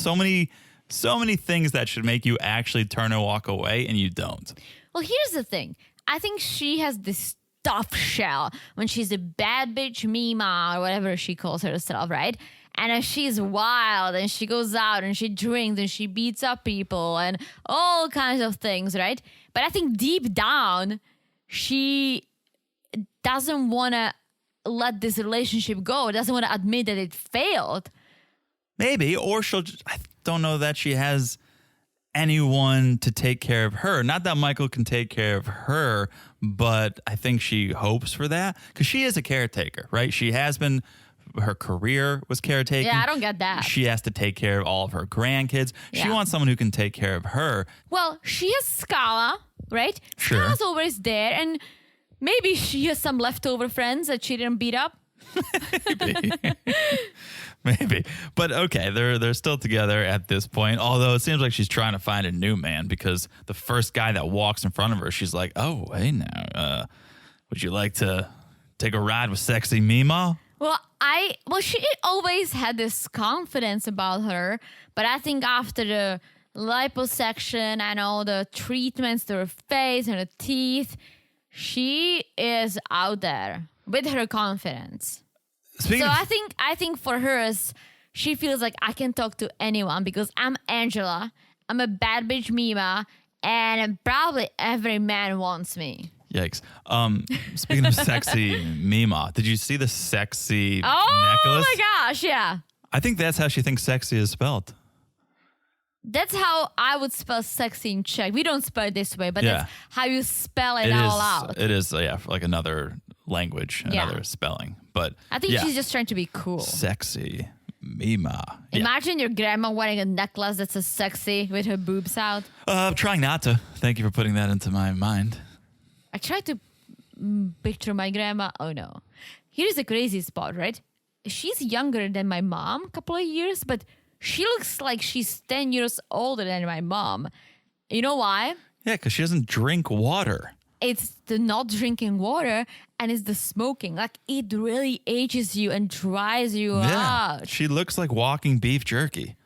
so many things that should make you actually turn and walk away, and you don't. Well, here's the thing. I think she has this tough shell when she's a bad bitch Mima or whatever she calls herself, right? And she's wild and she goes out and she drinks and she beats up people and all kinds of things, right? But I think deep down, she doesn't want to let this relationship go, doesn't want to admit that it failed. Maybe, or I don't know that she has anyone to take care of her. Not that Michael can take care of her, but I think she hopes for that because she is a caretaker, right? She has been, her career was caretaking. Yeah, I don't get that. She has to take care of all of her grandkids. She Yeah. wants someone who can take care of her. Well, she has Scala, right? Sure. Scala's always there, and maybe she has some leftover friends that she didn't beat up. Maybe. But okay, they're still together at this point. Although it seems like she's trying to find a new man because the first guy that walks in front of her, she's like, oh, hey now, would you like to take a ride with sexy Mima? Well, she always had this confidence about her, but I think after the liposuction and all the treatments to her face and her teeth, she is out there with her confidence. Speaking So of, I think for her, she feels like I can talk to anyone because I'm Angela I'm a bad bitch Mima, and probably every man wants me. Yikes. Speaking of sexy Mima, did you see the sexy necklace? Oh my gosh, yeah. I think that's how she thinks sexy is spelled. That's how I would spell sexy in Czech. We don't spell it this way, but Yeah. that's how you spell it It all is, out. It is, like another language, Yeah. another spelling. But I think yeah. she's just trying to be cool. Sexy Mima. Yeah. Imagine your grandma wearing a necklace that says sexy with her boobs out. I'm trying not to. Thank you for putting that into my mind. I tried to picture my grandma. Oh no. Here's the crazy spot, right? She's younger than my mom, a couple of years, but she looks like she's 10 years older than my mom. You know why? Yeah, because she doesn't drink water. It's the not drinking water and it's the smoking. Like it really ages you and dries you out. She looks like walking beef jerky.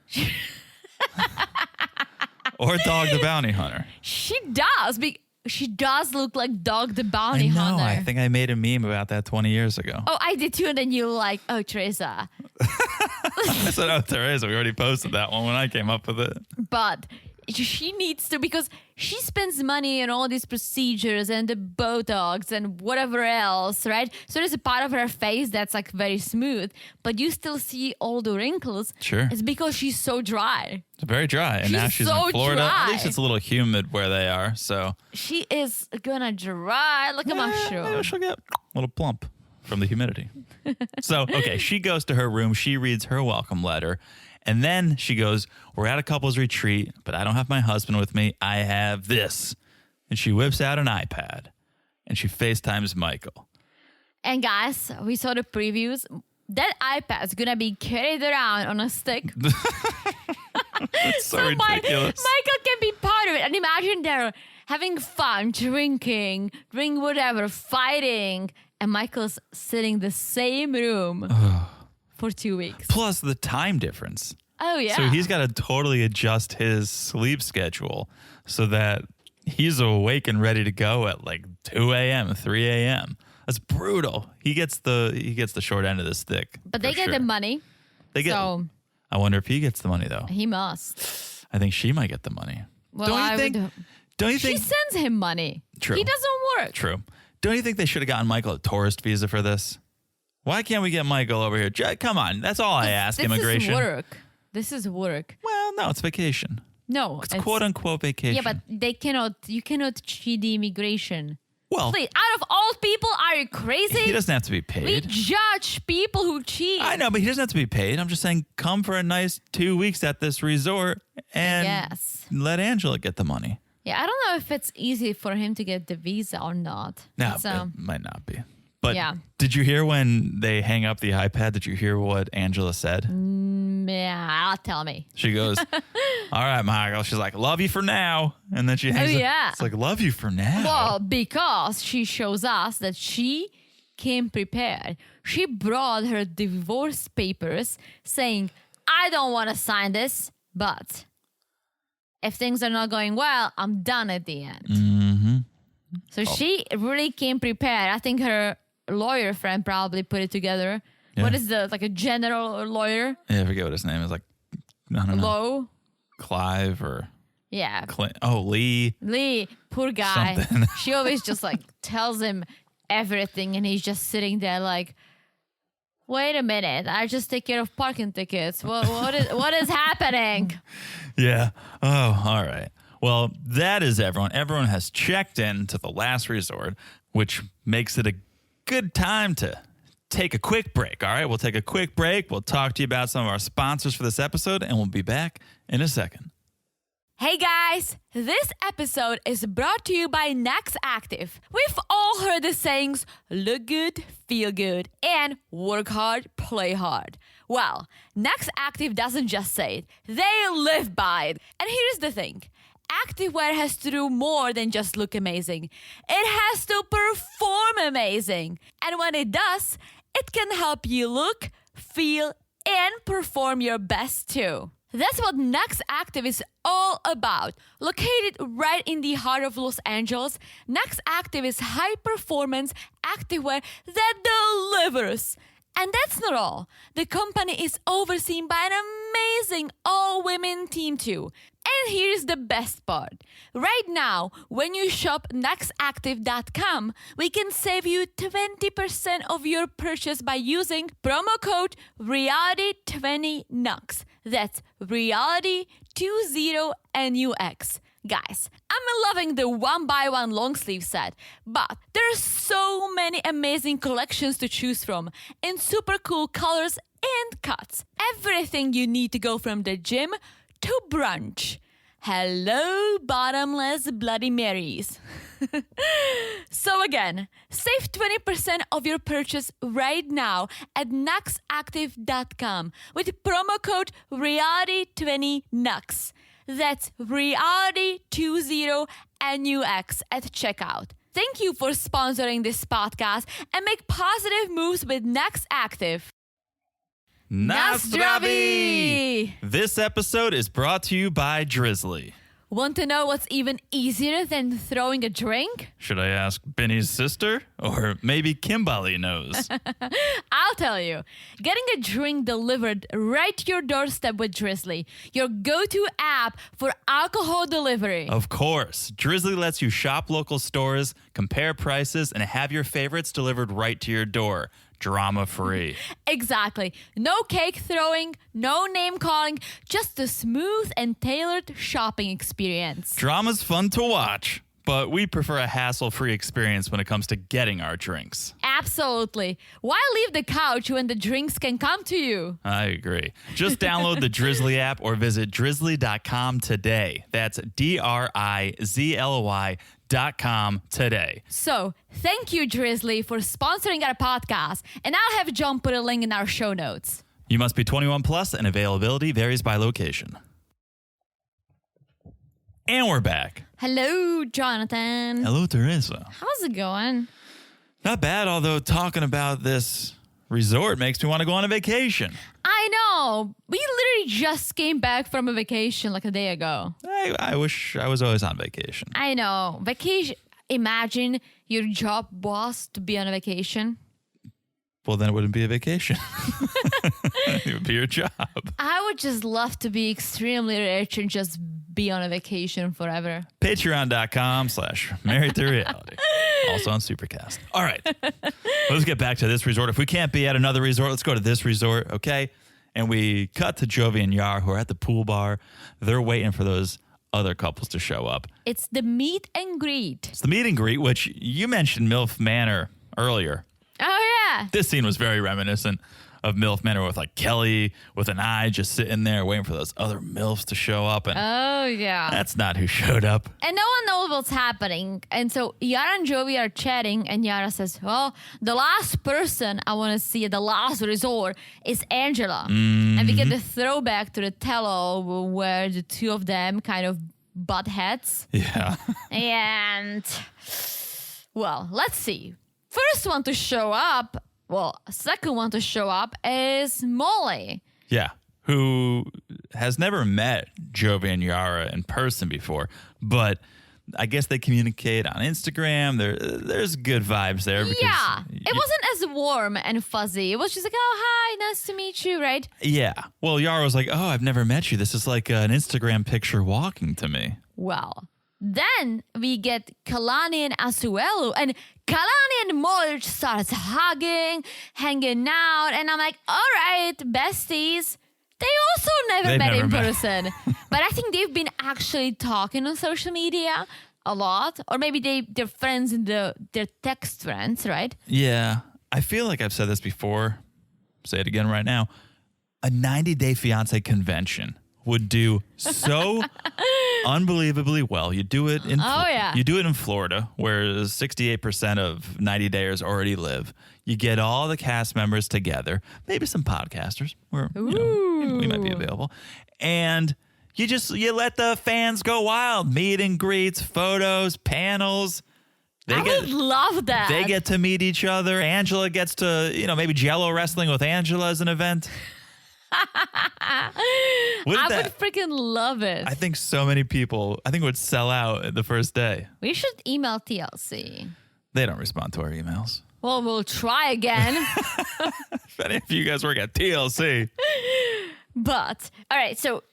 Or Dog the Bounty Hunter. She does. She does look like Dog the I Bounty know. Hunter. I think I made a meme about that 20 years ago. Oh, I did too. And then you were like, oh, Teresa. I said, oh, Teresa, we already posted that one when I came up with it. But she needs to, because she spends money on all these procedures and the Botox and whatever else, right? So there's a part of her face that's like very smooth, but you still see all the wrinkles. Sure. It's because she's so dry. It's very dry. And now She's she's so in Florida. dry. At least it's a little humid where they are. So She is gonna dry like a mushroom. maybe she'll get a little plump from the humidity. So, okay, she goes to her room. She reads her welcome letter. And then she goes, we're at a couple's retreat, but I don't have my husband with me. I have this. And she whips out an iPad and she FaceTimes Michael. And guys, we saw the previews. That iPad's gonna be carried around on a stick. It's so So ridiculous. Michael can be part of it. And imagine they're having fun, drinking whatever, fighting. And Michael's sitting in the same room for 2 weeks. Plus the time difference. Oh, yeah. So he's got to totally adjust his sleep schedule so that he's awake and ready to go at like 2 a.m., 3 a.m. That's brutal. He gets the short end of the stick. But they for get sure. the money. They get. So I wonder if he gets the money though. he must. I think she might get the money. Well, don't you I think? would- Don't you She think? sends him money. True. He doesn't work. True. Don't you think they should have gotten Michael a tourist visa for this? Why can't we get Michael over here? Come on, that's all I ask. This Immigration. is work. This is work. Well, no, it's vacation. No. It's quote unquote vacation. Yeah, but you cannot cheat the immigration. well, Please, out of all people, are you crazy? he doesn't have to be We paid. judge people who cheat. I know, but he doesn't have to be paid. I'm just saying, come for a nice 2 weeks at this resort and Yes. let Angela get the money. Yeah, I don't know if it's easy for him to get the visa or not. No, So, it might not be. But Yeah. did you hear when they hang up the iPad? Did you hear what Angela said? yeah, tell me. She goes, all right, Michael. She's like, love you for now. And then she hangs up. yeah. It's like, love you for now. Well, because she shows us that she came prepared. She brought her divorce papers saying, I don't want to sign this, but if things are not going well, I'm done at the end. Mm-hmm. So she really came prepared. I think her lawyer friend probably put it together. Yeah. What is like a general lawyer? Yeah, I forget what his name is. Like, I don't know. Low? Clive or Yeah. Clint. Oh, Lee. Lee, poor guy. Something. She always just like tells him everything and he's just sitting there like, wait a minute, I just take care of parking tickets. What is happening? Yeah. Oh, all right. Well, that is everyone. Everyone has checked in to the last resort, which makes it a good time to take a quick break. All right, we'll take a quick break. We'll talk to you about some of our sponsors for this episode, and we'll be back in a second. Hey guys, this episode is brought to you by Next Active. We've all heard the sayings, look good, feel good, and work hard, play hard. Well, Next Active doesn't just say it, they live by it. And here's the thing. Activewear has to do more than just look amazing. It has to perform amazing. And when it does, it can help you look, feel, and perform your best too. That's what Next Active is all about. Located right in the heart of Los Angeles, Next Active is high-performance activewear that delivers. And that's not all. The company is overseen by an amazing all-women team too. And here's the best part. Right now, when you shop nextactive.com, we can save you 20% of your purchase by using promo code reality20nux. That's reality20nux. Guys, I'm loving the 1x1 long sleeve set, but there's so many amazing collections to choose from in super cool colors and cuts. Everything you need to go from the gym to brunch. Hello, bottomless Bloody Marys. So again, save 20% of your purchase right now at nuxactive.com with promo code reality20nux. That's reality20nux at checkout. Thank you for sponsoring this podcast and make positive moves with Next Active. Na Zdraví! zdraví! This episode is brought to you by Drizzly. Want to know what's even easier than throwing a drink? Should I ask Benny's sister? Or maybe Kimberly knows? I'll tell you. Getting a drink delivered right to your doorstep with Drizzly, your go-to app for alcohol delivery. Of course. Drizzly lets you shop local stores, compare prices, and have your favorites delivered right to your door. Drama-free. Exactly. No cake throwing, no name calling, just a smooth and tailored shopping experience. Drama's fun to watch, but we prefer a hassle-free experience when it comes to getting our drinks. Absolutely. Why leave the couch when the drinks can come to you? I agree. Just download the Drizzly app or visit drizzly.com today. That's DRIZLY.com today. So, thank you, Drizzly, for sponsoring our podcast, and I'll have John put a link in our show notes. You must be 21 plus and availability varies by location. And we're back. Hello, Jonathan. Hello, Teresa. How's it going? Not bad, although talking about this resort makes me want to go on a vacation. I know. We literally just came back from a vacation like a day ago. I wish I was always on vacation. I know. Vacation. Imagine your job was to be on a vacation. Well, then it wouldn't be a vacation. It would be your job. I would just love to be extremely rich and just be on a vacation forever. Patreon.com/Married to Reality. Also on Supercast. All right. Let's get back to this resort. If we can't be at another resort, let's go to this resort, okay? And we cut to Jovi and Yara, who are at the pool bar. They're waiting for those other couples to show up. It's the meet and greet. It's the meet and greet, which you mentioned MILF Manor earlier. Oh, yeah. This scene was very reminiscent of MILF Manor with like Kelly with an eye just sitting there waiting for those other MILFs to show up. And Oh, yeah. that's not who showed up. And no one knows what's happening. And so Yara and Jovi are chatting, and Yara says, well, the last person I want to see at the last resort is Angela. And we get the throwback to the tell-all where the two of them kind of butt heads. Yeah. And, well, let's see. First one to show up, second one to show up is Molly. Yeah. Who has never met Jovi and Yara in person before, but I guess they communicate on Instagram. There's good vibes there. Because Yeah. It wasn't as warm and fuzzy. It was just like, oh, hi, nice to meet you, right? Yeah. Well, Yara was like, oh, I've never met you. This is like an Instagram picture walking to me. Well, then we get Kalani and Asuelu, and Kalani and Molly starts hugging, hanging out, and I'm like, all right, besties. They also never met in person. But I think they've been actually talking on social media a lot, or maybe they're friends in their text friends, right? Yeah. I feel like I've said this before. Say it again right now. A 90-day fiancé convention would do so unbelievably well. You do it in you do it in Florida, where 68% of 90-dayers already live. You get all the cast members together, maybe some podcasters, where we might be available, and you let the fans go wild. Meet and greets, photos, panels. I would love that. They get to meet each other. Angela gets to, maybe Jello wrestling with Angela as an event. I would freaking love it. I think so many people, would sell out the first day. We should email TLC. They don't respond to our emails. Well, we'll try again. If any of you guys work at TLC. But, all right, so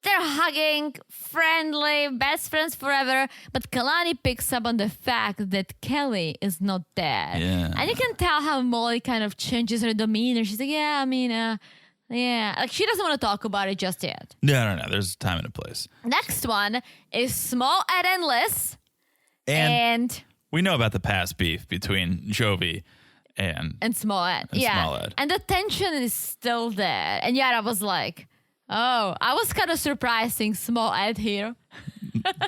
They're hugging, friendly, best friends forever. But Kalani picks up on the fact that Kelly is not there. Yeah. And you can tell how Molly kind of changes her demeanor. She's like, yeah, I mean, yeah. Like, she doesn't want to talk about it just yet. No. There's a time and a place. Next one is Small Ed and Liz. And we know about the past beef between Jovi and Small Ed. And Yeah. Small Ed. And the tension is still there. And Yara was like, oh, I was kind of surprised seeing Small Ed here.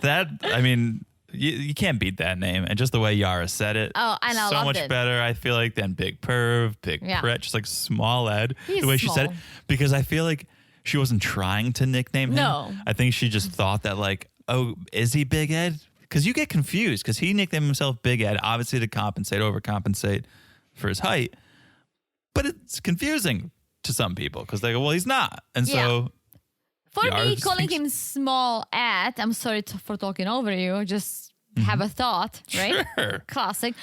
that. I mean, you can't beat that name. And just the way Yara said it. Oh, and I so loved much it. better, I feel like, than Big Perv, Big Yeah. Pret, just like Small Ed. He's the way she said it. small. Because I feel like she wasn't trying to nickname him. No. I think she just thought that, like, oh, is he Big Ed? Because you get confused because he nicknamed himself Big Ed, obviously to overcompensate for his height. But it's confusing to some people because they go, well, he's not. And so For Yara me, just calling thinks- him Small Ed, I'm sorry for talking over you, just have a thought, right? Sure. Classic.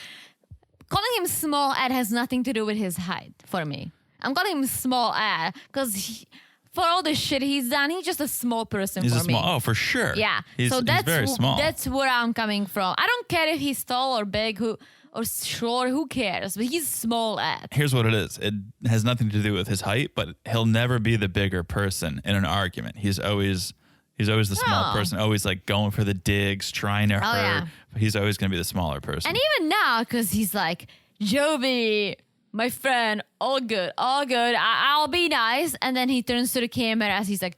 Calling him Small Ed has nothing to do with his height for me. I'm calling him Small Ed because for all the shit he's done, he's just a small person He's for a small, me. oh, for sure. Yeah. He's, so he's that's very small. That's where I'm coming from. I don't care if he's tall or big, or short, who cares? But he's Small Ed. Here's what it is. It has nothing to do with his height, but he'll never be the bigger person in an argument. He's always the small Oh. person, always like going for the digs, trying to hurt. yeah. He's always going to be the smaller person. And even now, because he's like, Jovi, my friend, all good. I'll be nice. And then he turns to the camera as he's like,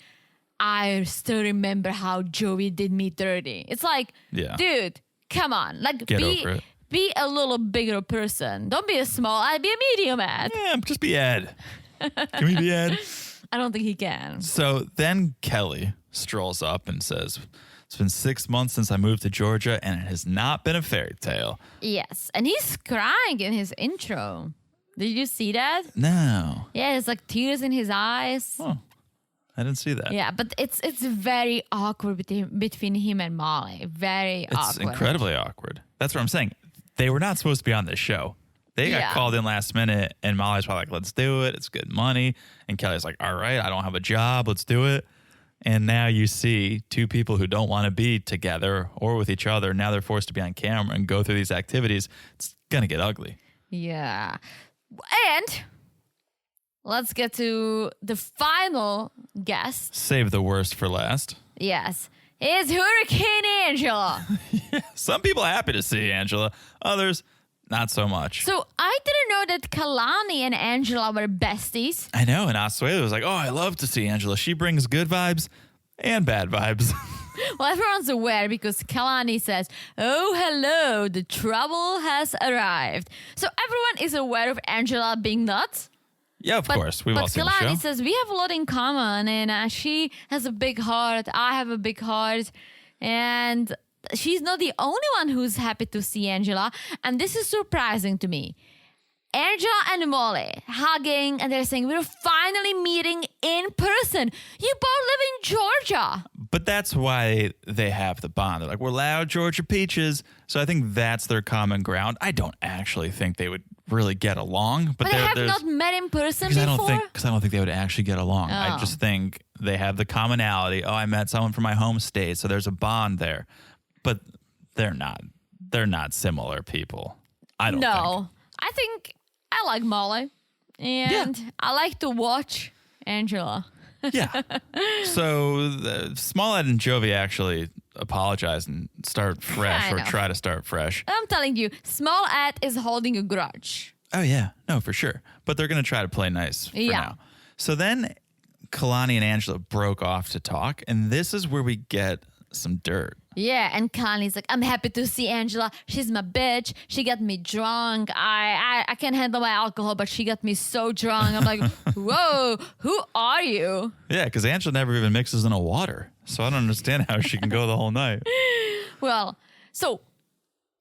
I still remember how Jovi did me dirty. It's like, Yeah. dude, come on. Like, Get over it. be a little bigger person. Don't be a small Ed, be a medium Ed. Yeah, just be Ed. Can we be Ed? I don't think he can. So then Kelly strolls up and says, it's been 6 months since I moved to Georgia, and it has not been a fairy tale. Yes. And he's crying in his intro. Did you see that? No. Yeah, there's like tears in his eyes. Oh, I didn't see that. Yeah, but it's very awkward between him and Molly. Very It's awkward. incredibly awkward. That's what I'm saying. They were not supposed to be on this show. They got Yeah. called in last minute, and Molly's probably like, let's do it. It's good money. And Kelly's like, all right, I don't have a job. Let's do it. And now you see two people who don't want to be together or with each other. Now they're forced to be on camera and go through these activities. It's going to get ugly. Yeah. And let's get to the final guest. Save the worst for last. Yes. It's Hurricane Angela. Some people are happy to see Angela. Others, not so much. So I didn't know that Kalani and Angela were besties. I know. And Asuelu was like, oh, I love to see Angela. She brings good vibes and bad vibes. Well, everyone's aware because Kalani says, oh, hello, the trouble has arrived. So everyone is aware of Angela being nuts. Yeah, of course. We've all seen the show. Kalani says, we have a lot in common, and she has a big heart. I have a big heart. And she's not the only one who's happy to see Angela. And this is surprising to me. Angela and Molly hugging, and they're saying, we're finally meeting in person. You both live in Georgia. But that's why they have the bond. They're like, we're loud Georgia peaches. So I think that's their common ground. I don't actually think they would really get along. But they have not met in person before? Because I don't think they would actually get along. I Oh. just think they have the commonality. Oh, I met someone from my home state, so there's a bond there. But they're not. They're not similar people. I don't think. No. I think I like Molly. And I like to watch Angela. Yeah. So Small Ed and Jovi actually apologize and start fresh Kind or of. try to start fresh. I'm telling you, Small Ed is holding a grudge. Oh, yeah. No, for sure. But they're going to try to play nice for Yeah. now. So then Kalani and Angela broke off to talk, and this is where we get some dirt. Yeah, and Kalani's like, I'm happy to see Angela. She's my bitch. She got me drunk. I can't handle my alcohol, but she got me so drunk. I'm like, whoa, who are you? Yeah, because Angela never even mixes in a water. So I don't understand how she can go the whole night. Well, so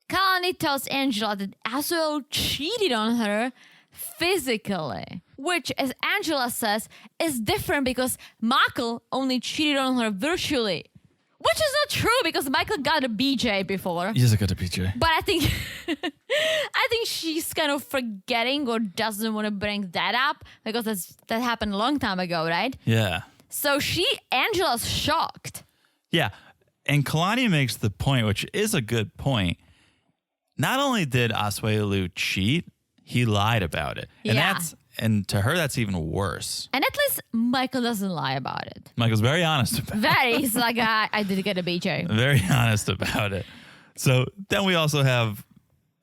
Kalani tells Angela that Asuelu cheated on her physically, which, as Angela says, is different because Michael only cheated on her virtually. Which is not true because Michael got a BJ before. Yes, I got a PJ. But I think she's kind of forgetting or doesn't want to bring that up because that happened a long time ago, right? Yeah. So Angela's shocked. Yeah. And Kalani makes the point, which is a good point. Not only did Asuelu cheat, he lied about it. And Yeah. and to her, that's even worse. And at least Michael doesn't lie about it. Michael's very honest about it. He's like, I did get a BJ. Very honest about it. So then we also have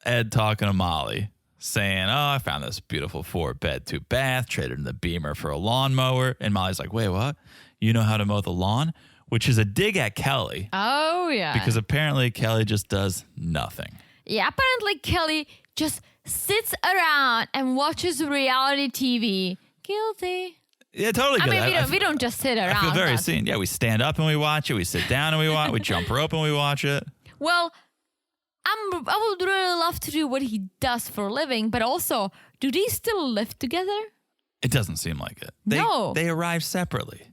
Ed talking to Molly, saying, I found this beautiful 4-bed, 2-bath, traded in the Beamer for a lawnmower. And Molly's like, wait, what? You know how to mow the lawn? Which is a dig at Kelly. Oh, yeah. Because apparently Kelly just does nothing. Yeah, apparently Kelly just sits around and watches reality TV. Guilty. Yeah, totally. I good. mean, we don't just sit around. I feel very but- seen. Yeah, we stand up and we watch it. We sit down and we watch. We jump rope and we watch it. Well, I would really love to do what he does for a living, but also, do they still live together? It doesn't seem like it. No. They arrive separately.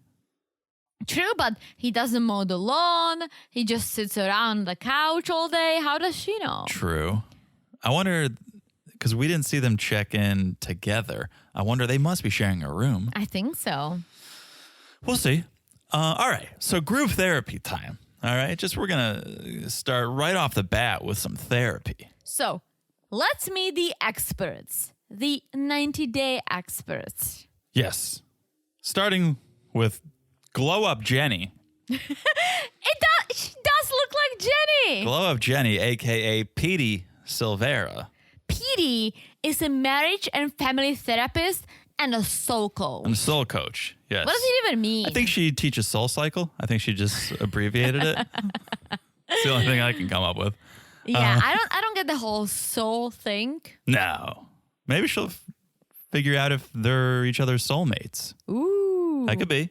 True, but he doesn't mow the lawn. He just sits around the couch all day. How does she know? True. I wonder, because we didn't see them check in together. I wonder, they must be sharing a room. I think so. We'll see. All right. So group therapy time. All right. We're going to start right off the bat with some therapy. So, let's meet the experts, the 90-day experts. Yes. Starting with Glow Up Jenny. She does look like Jenny. Glow Up Jenny, a.k.a. Petey Silvera. Petey is a marriage and family therapist and a soul coach. I'm a soul coach. Yes. What does it even mean? I think she teaches Soul Cycle. I think she just abbreviated it. It's the only thing I can come up with. Yeah, I don't get the whole soul thing. No. Maybe she'll figure out if they're each other's soulmates. Ooh. That could be.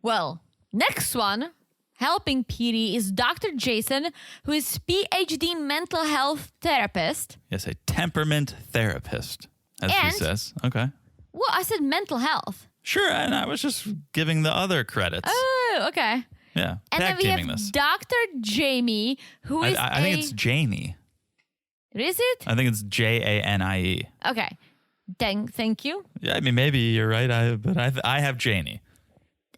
Well, next one, helping Petey, is Dr. Jason, who is PhD mental health therapist. Yes, a temperament therapist, as she And- says. Okay. Well, I said mental health. Sure, and I was just giving the other credits. Oh, okay. Yeah, And then tag we teaming have this. Dr. Jamie, who is I think it's Janie. Is it? I think it's Janie. Okay. Thank you. Yeah, I mean, maybe you're right, but I have Janie.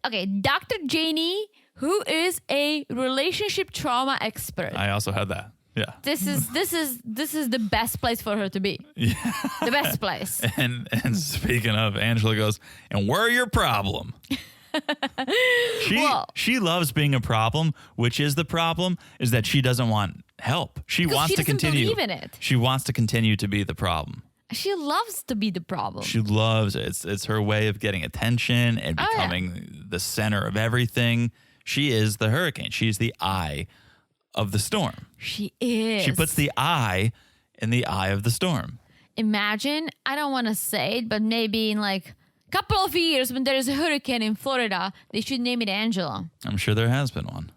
Okay, Dr. Janie, who is a relationship trauma expert. I also had that. Yeah. This is the best place for her to be. Yeah. The best place. And speaking of, Angela goes, and we're your problem. Well- she loves being a problem, which is the problem, is that she doesn't want help. She 'Cause wants she to doesn't continue. believe in it. She wants to continue to be the problem. She loves to be the problem. She loves it. It's her way of getting attention and Oh, yeah. becoming the center of everything. She is the hurricane. She's the eye of the storm. She is. She puts the eye in the eye of the storm. Imagine, I don't want to say it, but maybe in like a couple of years when there is a hurricane in Florida, they should name it Angela. I'm sure there has been one.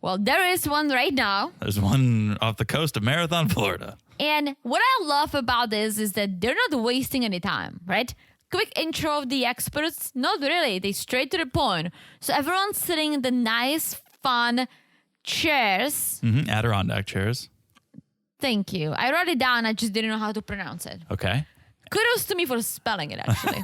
Well, there is one right now. There's one off the coast of Marathon, Florida. And what I love about this is that they're not wasting any time, right? Quick intro of the experts. Not really. They straight to the point. So everyone's sitting in the nice, fun chairs. Adirondack chairs. Thank you. I wrote it down. I just didn't know how to pronounce it. Okay. Kudos to me for spelling it, actually.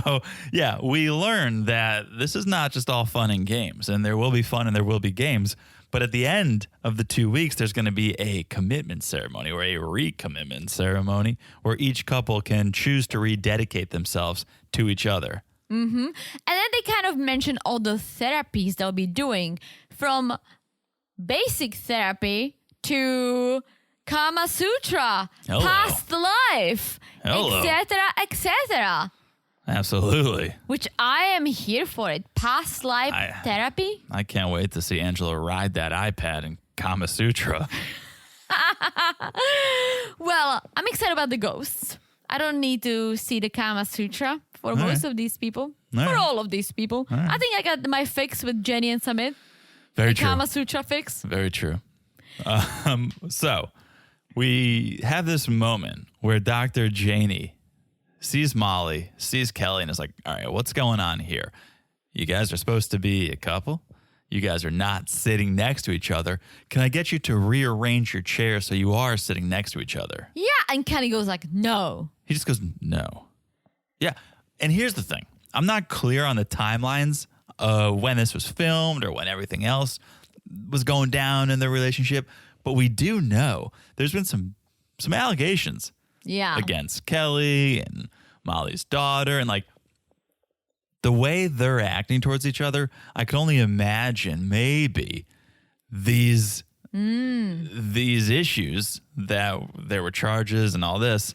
So, yeah, we learned that this is not just all fun and games, and there will be fun and there will be games. But at the end of the 2 weeks, there's going to be a commitment ceremony or a recommitment ceremony where each couple can choose to rededicate themselves to each other. And then they kind of mention all the therapies they'll be doing, from basic therapy to Kama Sutra, Hello. past life, Hello. etc., etc. Absolutely. Which I am here for it. Past life therapy. I can't wait to see Angela ride that iPad in Kama Sutra. Well, I'm excited about the ghosts. I don't need to see the Kama Sutra for most of these people. All For right. all of these people. I think I got my fix with Jenny and Samit. Very The true. Kama Sutra fix. Very true. So we have this moment where Dr. Janie sees Molly, sees Kelly, and is like, all right, what's going on here? You guys are supposed to be a couple. You guys are not sitting next to each other. Can I get you to rearrange your chair so you are sitting next to each other? Yeah, and Kenny goes like, no. He just goes, no. Yeah. And here's the thing. I'm not clear on the timelines of when this was filmed or when everything else was going down in their relationship, but we do know there's been some allegations Yeah. against Kelly and Molly's daughter, and like the way they're acting towards each other, I can only imagine maybe these issues that there were charges and all this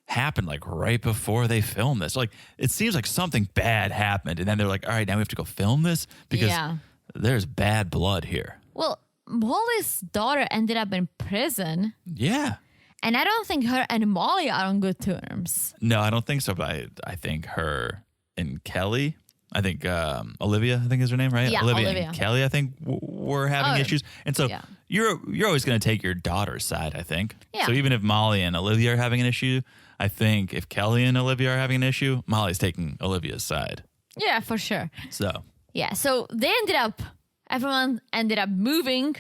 happened like right before they filmed this. Like it seems like something bad happened, and then they're like, all right, now we have to go film this because there's bad blood here. Well, Molly's daughter ended up in prison. Yeah. And I don't think her and Molly are on good terms. No, I don't think so. But I think her and Kelly, I think Olivia, I think is her name, right? Yeah, Olivia. Olivia. And Kelly, I think, were having issues. And so you're always going to take your daughter's side, I think. Yeah. So even if Molly and Olivia are having an issue, I think if Kelly and Olivia are having an issue, Molly's taking Olivia's side. Yeah, for sure. So. Yeah, so everyone ended up moving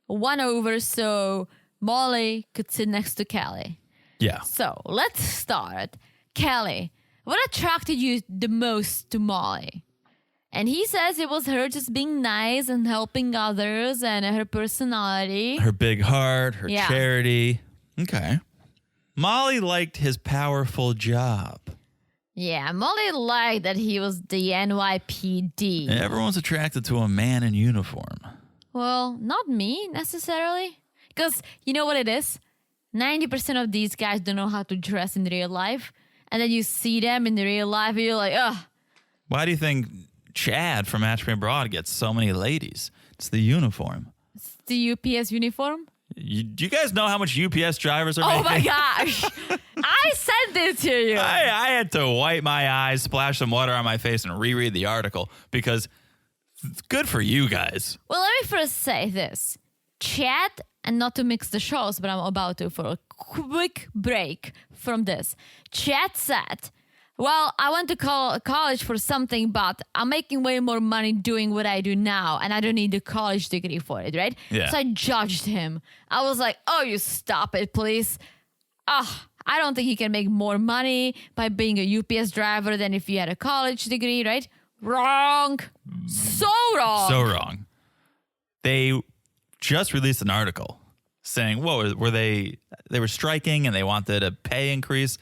one over so Molly could sit next to Kelly. Yeah. So let's start. Kelly, what attracted you the most to Molly? And he says it was her just being nice and helping others and her personality. Her big heart, her charity. Okay. Molly liked his powerful job. Yeah, Molly liked that he was the NYPD. Everyone's attracted to a man in uniform. Well, not me necessarily. Because you know what it is? 90% of these guys don't know how to dress in real life. And then you see them in the real life and you're like, ugh. Why do you think Chad from Match Me Abroad gets so many ladies? It's the uniform. It's the UPS uniform? Do you guys know how much UPS drivers are making? Oh my gosh. I sent it to you. I had to wipe my eyes, splash some water on my face, and reread the article because it's good for you guys. Well, let me first say this. Chad, and not to mix the shows, but I'm about to for a quick break from this. Chad said, well, I went to college for something, but I'm making way more money doing what I do now, and I don't need a college degree for it, right? Yeah. So I judged him. I was like, oh, you stop it, please. I don't think you can make more money by being a UPS driver than if you had a college degree, right? Wrong. So wrong. So wrong. They just released an article saying, whoa, they were striking and they wanted a pay increase.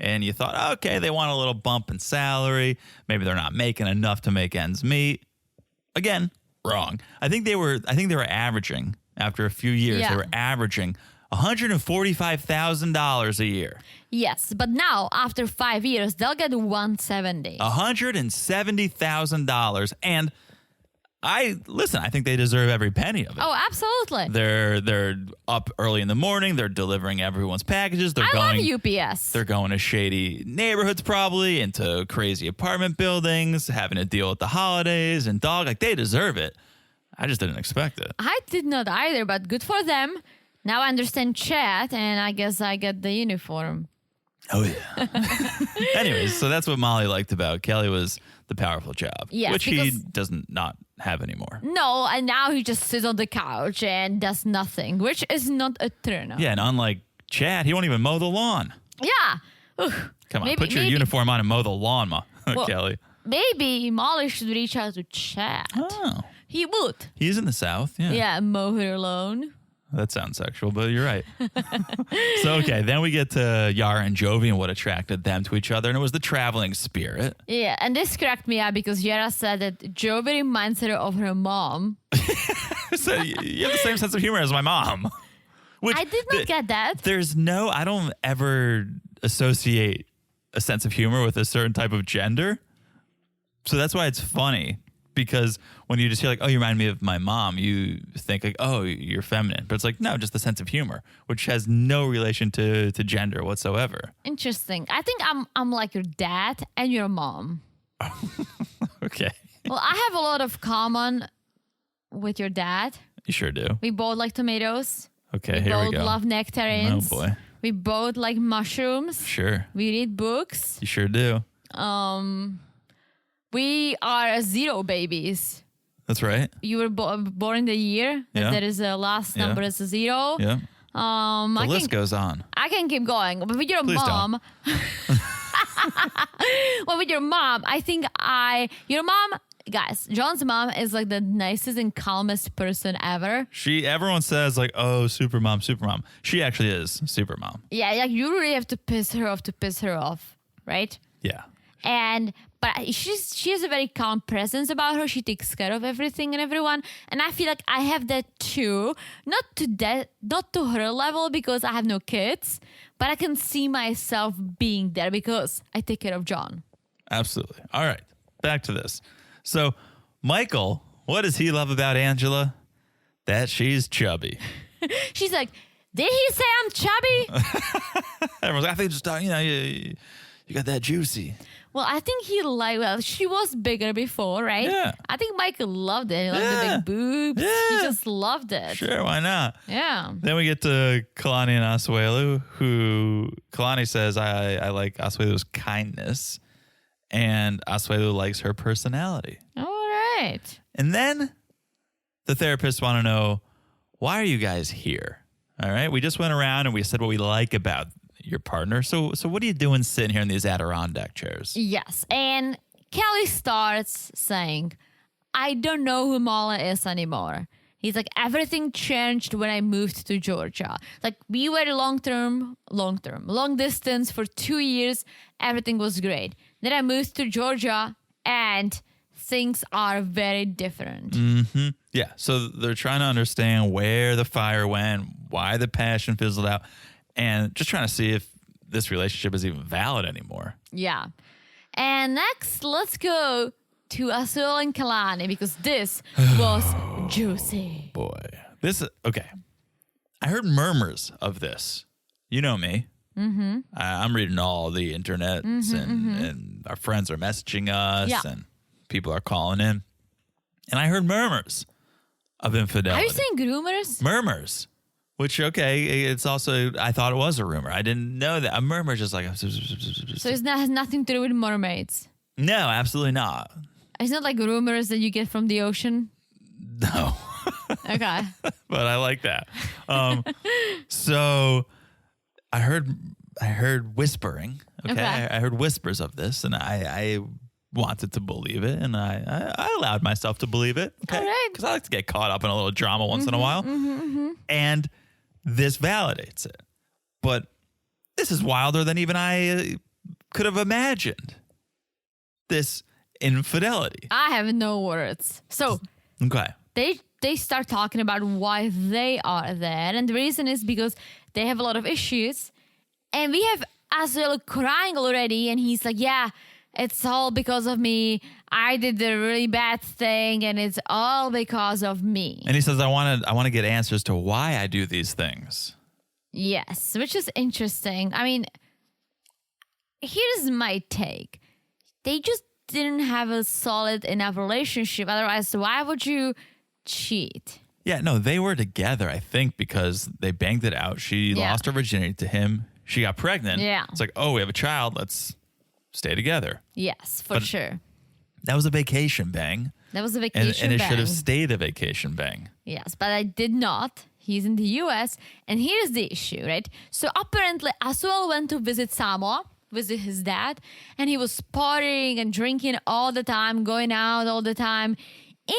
And you thought, okay, they want a little bump in salary. Maybe they're not making enough to make ends meet. Again, wrong. I think they were averaging, after a few years, they were averaging $145,000 a year. Yes, but now, after 5 years, they'll get $170,000. $170,000. And I think they deserve every penny of it. Oh, absolutely. They're up early in the morning. They're delivering everyone's packages. I love UPS. They're going to shady neighborhoods, probably into crazy apartment buildings, having to deal with the holidays and like they deserve it. I just didn't expect it. I did not either, but good for them. Now I understand chat, and I guess I get the uniform. Oh, yeah. Anyways, so that's what Molly liked about Kelly was the powerful job, which he doesn't not have anymore. No, and now he just sits on the couch and does nothing, which is not a turn on. Yeah, and unlike Chad, he won't even mow the lawn. Yeah. Come on, put your uniform on and mow the lawn, Kelly. Maybe Molly should reach out to Chad. Oh. He would. He's in the South, yeah. Yeah, mow her lawn. That sounds sexual, but you're right. So, okay, then we get to Yara and Jovi and what attracted them to each other, and it was the traveling spirit. Yeah, and this cracked me up because Yara said that Jovi reminds her of her mom. So you have the same sense of humor as my mom. Which I did not get that. I don't ever associate a sense of humor with a certain type of gender. So that's why it's funny. Because when you just hear like, oh, you remind me of my mom, you think like, oh, you're feminine. But it's like, no, just the sense of humor, which has no relation to gender whatsoever. Interesting. I think I'm like your dad and your mom. Okay. Well, I have a lot of common with your dad. You sure do. We both like tomatoes. Okay, here we go. We both love nectarines. Oh, boy. We both like mushrooms. Sure. We read books. You sure do. We are zero babies. That's right. You were born in the year. Yeah. That is the last number is a zero. Yeah. The list goes on. I can keep going. But with your Please mom, Well, with your mom, I think your mom, guys, John's mom is like the nicest and calmest person ever. Everyone says like, oh, super mom. She actually is super mom. Yeah, like you really have to piss her off, right? Yeah. But she has a very calm presence about her. She takes care of everything and everyone, and I feel like I have that too. Not to her level because I have no kids, but I can see myself being there because I take care of John. Absolutely. All right, back to this. So, Michael, what does he love about Angela? That she's chubby. She's like, did he say I'm chubby? Everyone's like, I think just you got that juicy. Well, I think she was bigger before, right? Yeah. I think Michael loved it. He loved the big boobs. Yeah. He just loved it. Sure, why not? Yeah. Then we get to Kalani and Asuelu, who Kalani says, I like Asuelu's kindness, and Asuelu likes her personality. All right. And then the therapists want to know, why are you guys here? All right. We just went around and we said what we like about your partner. So what are you doing sitting here in these Adirondack chairs? Yes. And Kelly starts saying, I don't know who Mala is anymore. He's like, everything changed when I moved to Georgia. Like, we were long distance for 2 years. Everything was great. Then I moved to Georgia and things are very different. Mm-hmm. Yeah. So they're trying to understand where the fire went, why the passion fizzled out, and just trying to see if this relationship is even valid anymore. Yeah. And next, let's go to Asuelu and Kalani because this was juicy. Boy. Okay. I heard murmurs of this. You know me. Mm-hmm. I'm reading all the internets and our friends are messaging us and people are calling in. And I heard murmurs of infidelity. Are you saying rumors? Murmurs. Which, okay, it's also, I thought it was a rumor. I didn't know that. A murmur is just like... So it has nothing to do with mermaids? No, absolutely not. It's not like rumors that you get from the ocean? No. Okay. But I like that. So I heard whispering. Okay. I heard whispers of this, and I wanted to believe it, and I allowed myself to believe it. Okay. All right. Because I like to get caught up in a little drama once in a while. And this validates it. But this is wilder than even I could have imagined. This infidelity. I have no words. So Okay. they start talking about why they are there. And the reason is because they have a lot of issues. And we have Asuelu crying already. And he's like, yeah, it's all because of me. I did the really bad thing, and it's all because of me. And he says, I want to get answers to why I do these things. Yes, which is interesting. I mean, here's my take. They just didn't have a solid enough relationship. Otherwise, why would you cheat? Yeah, no, they were together, I think, because they banged it out. She lost her virginity to him. She got pregnant. Yeah. It's like, oh, we have a child. Let's stay together. Yes, for sure. That was a vacation bang. That was a vacation and it bang. should have stayed a vacation bang. Yes, but I did not. He's in the US. And here's the issue, right? So apparently, Asuelu went to visit Samoa, visit his dad, and he was partying and drinking all the time, going out all the time.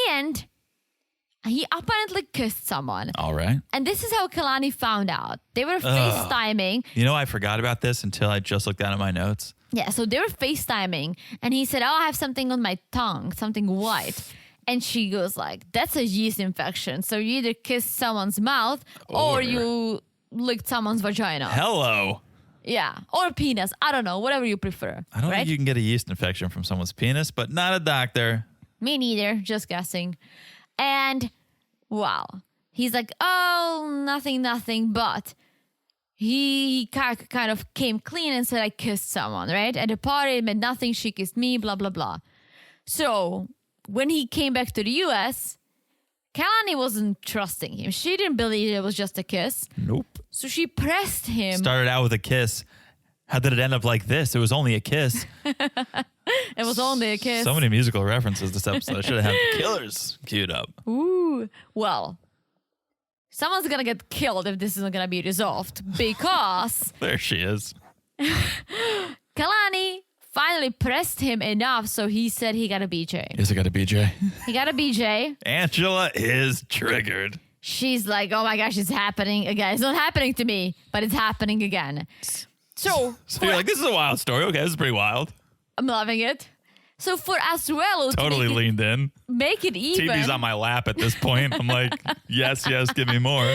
And he apparently kissed someone. All right. And this is how Kalani found out. They were FaceTiming. You know, I forgot about this until I just looked down at my notes. Yeah, so they were FaceTiming. And he said, oh, I have something on my tongue, something white. And she goes like, that's a yeast infection. So you either kissed someone's mouth or you licked someone's vagina. Hello. Yeah, or penis. I don't know, whatever you prefer. I don't think you can get a yeast infection from someone's penis, but not a doctor. Me neither, just guessing. And wow, he's like, oh, nothing, but he kind of came clean and said I kissed someone, right? At the party, it meant nothing, she kissed me, blah, blah, blah. So when he came back to the US, Kalani wasn't trusting him. She didn't believe it was just a kiss. Nope. So she pressed him. Started out with a kiss. How did it end up like this? It was only a kiss. It was only a kiss. So many musical references this episode. I should have had the Killers queued up. Ooh. Well, someone's going to get killed if this isn't going to be resolved because There she is. Kalani finally pressed him enough, so he said he got a BJ. Yes, I got a BJ. He got a BJ. Angela is triggered. She's like, oh my gosh, it's happening again. It's not happening to me, but it's happening again. So you're like, this is a wild story. Okay, this is pretty wild. I'm loving it. So for Asuelu Totally to leaned in. make it even. TV's on my lap at this point. I'm like, yes, give me more.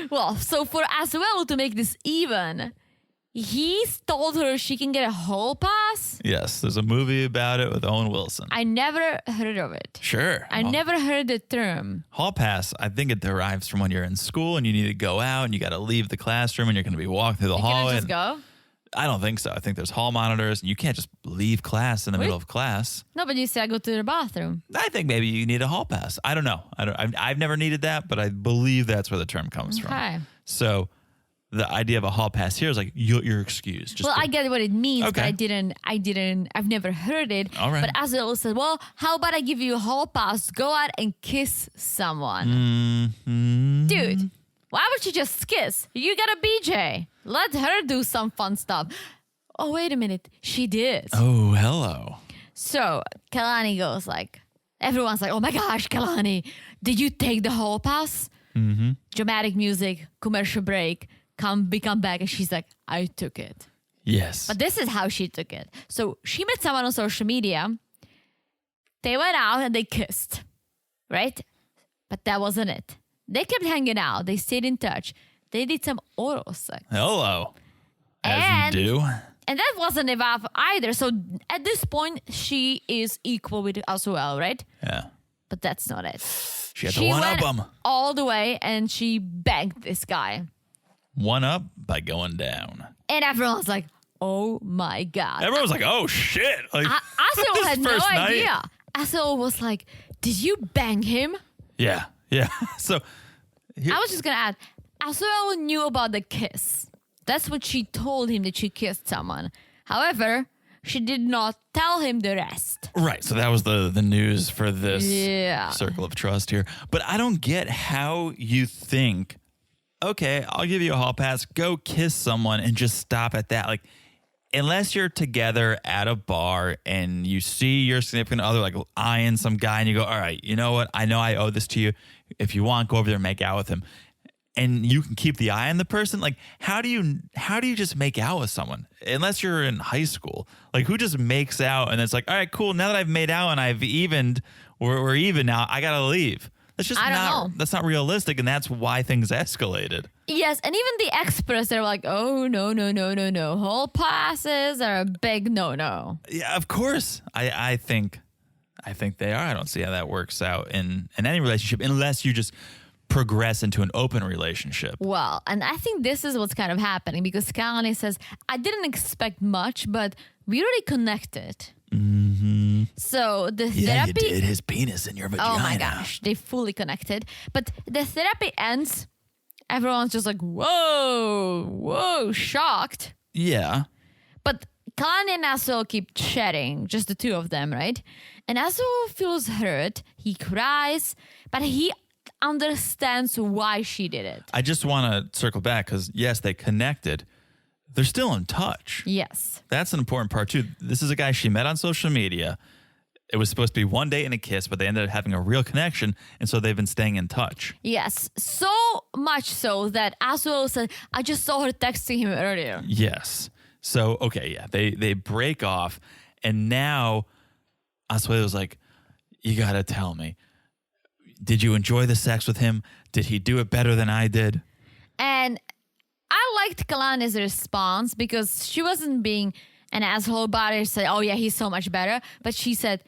Well, so for Asuelu to make this even, he told her she can get a hall pass. Yes, there's a movie about it with Owen Wilson. I never heard of it. Sure. I never heard the term. Hall pass, I think it derives from when you're in school and you need to go out and you got to leave the classroom and you're going to be walking through the Can I hallway. just go? I don't think so. I think there's hall monitors and you can't just leave class in the middle of class. No, but you say I go to the bathroom. I think maybe you need a hall pass. I don't know. I've never needed that, but I believe that's where the term comes Okay. from. So the idea of a hall pass here is like you're excused. Just Well, I get what it means, but Okay. I've never heard it. All right. But Asuelu said, well, how about I give you a hall pass? Go out and kiss someone. Mm-hmm. Dude, why would you just kiss? You got a BJ. Let her do some fun stuff. Oh, wait a minute. She did. Oh, hello. So Kalani goes like, everyone's like, oh my gosh, Kalani, did you take the hall pass? Mm-hmm. Dramatic music, commercial break, we come back, and she's like, I took it. Yes. But this is how she took it. So she met someone on social media. They went out and they kissed, right? But that wasn't it. They kept hanging out. They stayed in touch. They did some oral sex. Hello. As And- you do. And that wasn't enough either. So at this point, she is equal with Asuelu, right? Yeah. But that's not it. She had to one up went him. all the way and she banged this guy. One up by going down. And everyone's like, oh my God. Everyone was like, oh shit. Like, Asuelu this had no first night? idea. Asuelu was like, did you bang him? Yeah. Yeah. So I was just going to add, Asuelu knew about the kiss. That's what she told him, that she kissed someone. However, she did not tell him the rest. right. So that was the news for this Yeah. circle of trust here. But I don't get how you think, okay, I'll give you a hall pass, go kiss someone and just stop at that. Like, unless you're together at a bar and you see your significant other like eyeing some guy and you go, all right, you know what? I know I owe this to you. If you want, go over there and make out with him. And you can keep the eye on the person. Like, how do you just make out with someone? Unless you're in high school. Like, who just makes out and it's like, all right, cool. Now that I've made out and I've evened, we're even now. I gotta leave. That's just I don't not. know. That's not realistic, and that's why things escalated. Yes, and even the experts, they're like, oh, no. Hall passes are a big no. Yeah, of course. I think they are. I don't see how that works out in any relationship unless you just progress into an open relationship. Well, and I think this is what's kind of happening because Kalani says, I didn't expect much, but we really connected. Mm-hmm. So the Yeah, therapy... you did. His penis in your vagina. Oh my gosh, they fully connected. But the therapy ends, everyone's just like, whoa, shocked. Yeah. But Kalani and Asuelu keep chatting, just the two of them, right? And Asuelu feels hurt, he cries, but he understands why she did it. I just want to circle back because, yes, they connected. They're still in touch. Yes. That's an important part, too. This is a guy she met on social media. It was supposed to be one date and a kiss, but they ended up having a real connection, and so they've been staying in touch. Yes, so much so that Asuelu said, I just saw her texting him earlier. Yes. So, okay, yeah, they break off, and now Asuelu's like, you got to tell me. Did you enjoy the sex with him? Did he do it better than I did? And I liked Kalani's response because she wasn't being an asshole about it. She said, oh yeah, he's so much better. But she said,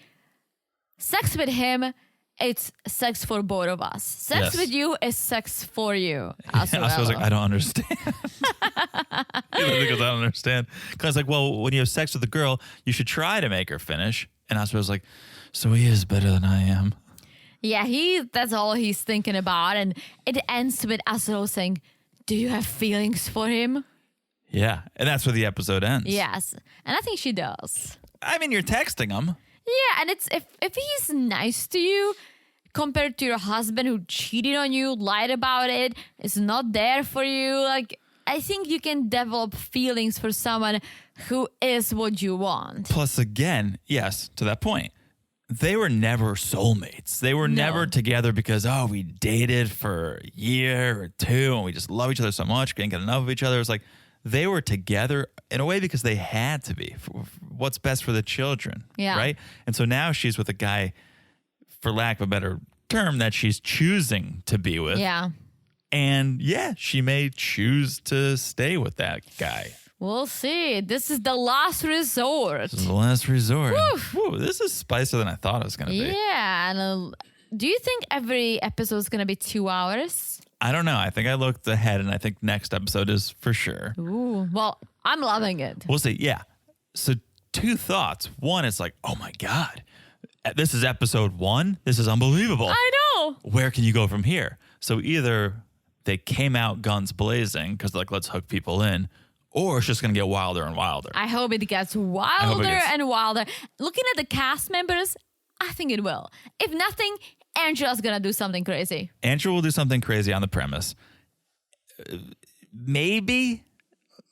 sex with him, it's sex for both of us. Sex Yes. with you is sex for you. Asuelu. I was like, I don't understand. Because I don't understand. Because I was like, well, when you have sex with a girl, you should try to make her finish. And I was like, so he is better than I am. Yeah, that's all he's thinking about. And it ends with Asuelu saying, do you have feelings for him? Yeah. And that's where the episode ends. Yes. And I think she does. I mean, you're texting him. Yeah, and it's if he's nice to you compared to your husband who cheated on you, lied about it, is not there for you, like I think you can develop feelings for someone who is what you want. Plus, again, yes, to that point, they were never soulmates. They were never together because, we dated for a year or two and we just love each other so much, can't get enough of each other. It's like they were together in a way because they had to be. For what's best for the children, right? And so now she's with a guy, for lack of a better term, that she's choosing to be with. Yeah. And she may choose to stay with that guy. We'll see. This is the last resort. This is the last resort. Woo, this is spicier than I thought it was going to be. Yeah. And, do you think every episode is going to be 2 hours? I don't know. I think I looked ahead, and I think next episode is for sure. Ooh, well, I'm loving it. We'll see. Yeah. So 2 thoughts. One, it's like, oh my God, this is episode 1. This is unbelievable. I know. Where can you go from here? So either they came out guns blazing because like, let's hook people in, or it's just going to get wilder and wilder. I hope it gets wilder and wilder. Looking at the cast members, I think it will. If nothing, Angela's going to do something crazy. Angela will do something crazy on the premise. Maybe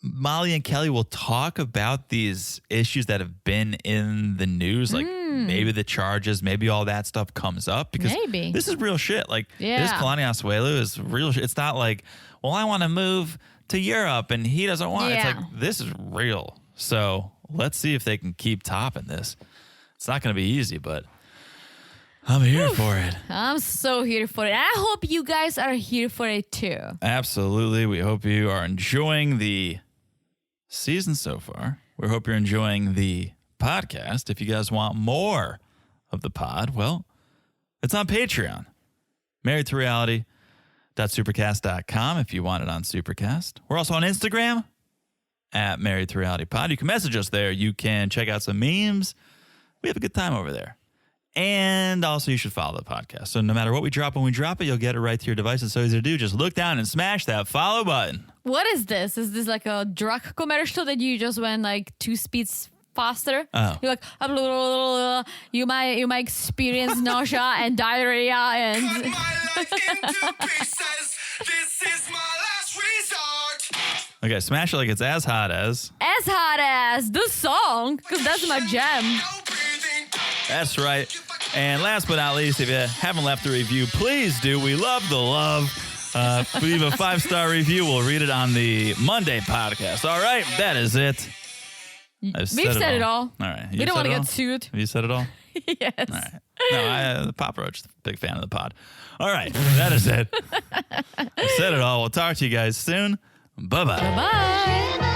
Molly and Kelly will talk about these issues that have been in the news, like maybe the charges, maybe all that stuff comes up because this is real shit. Like this Kalani and Asuelu is real shit. It's not like, well, I want to move to Europe and he doesn't want it. It's like, this is real. So let's see if they can keep topping this. It's not going to be easy, but I'm here for it. I'm so here for it. I hope you guys are here for it too. Absolutely. We hope you are enjoying the season so far. We hope you're enjoying the podcast. If you guys want more of the pod, well, it's on Patreon. Married to Reality.supercast.com if you want it on Supercast. We're also on Instagram at Married to Reality Pod. You can message us there. You can check out some memes. We have a good time over there. And also, you should follow the podcast. So no matter what we drop, when we drop it, you'll get it right to your device. It's so easy to do. Just look down and smash that follow button. What is this? Is this like a drug commercial that you just went like 2 speeds faster? Oh. You're like, you might experience nausea and diarrhea and... Cut my life into pieces. This is my last resort. Okay, smash it like it's as hot as. As hot as the song, because that's my jam. No breathing. That's right. And last but not least, if you haven't left a review, please do. We love the love. Leave a 5-star review. We'll read it on the Monday podcast. All right, that is it. We've said it all. All right. We don't want to get sued. Have you said it all? Yes. All right. No, the Pop Roach, big fan of the pod. All right, that is it. I said it all. We'll talk to you guys soon. Bye-bye. Bye.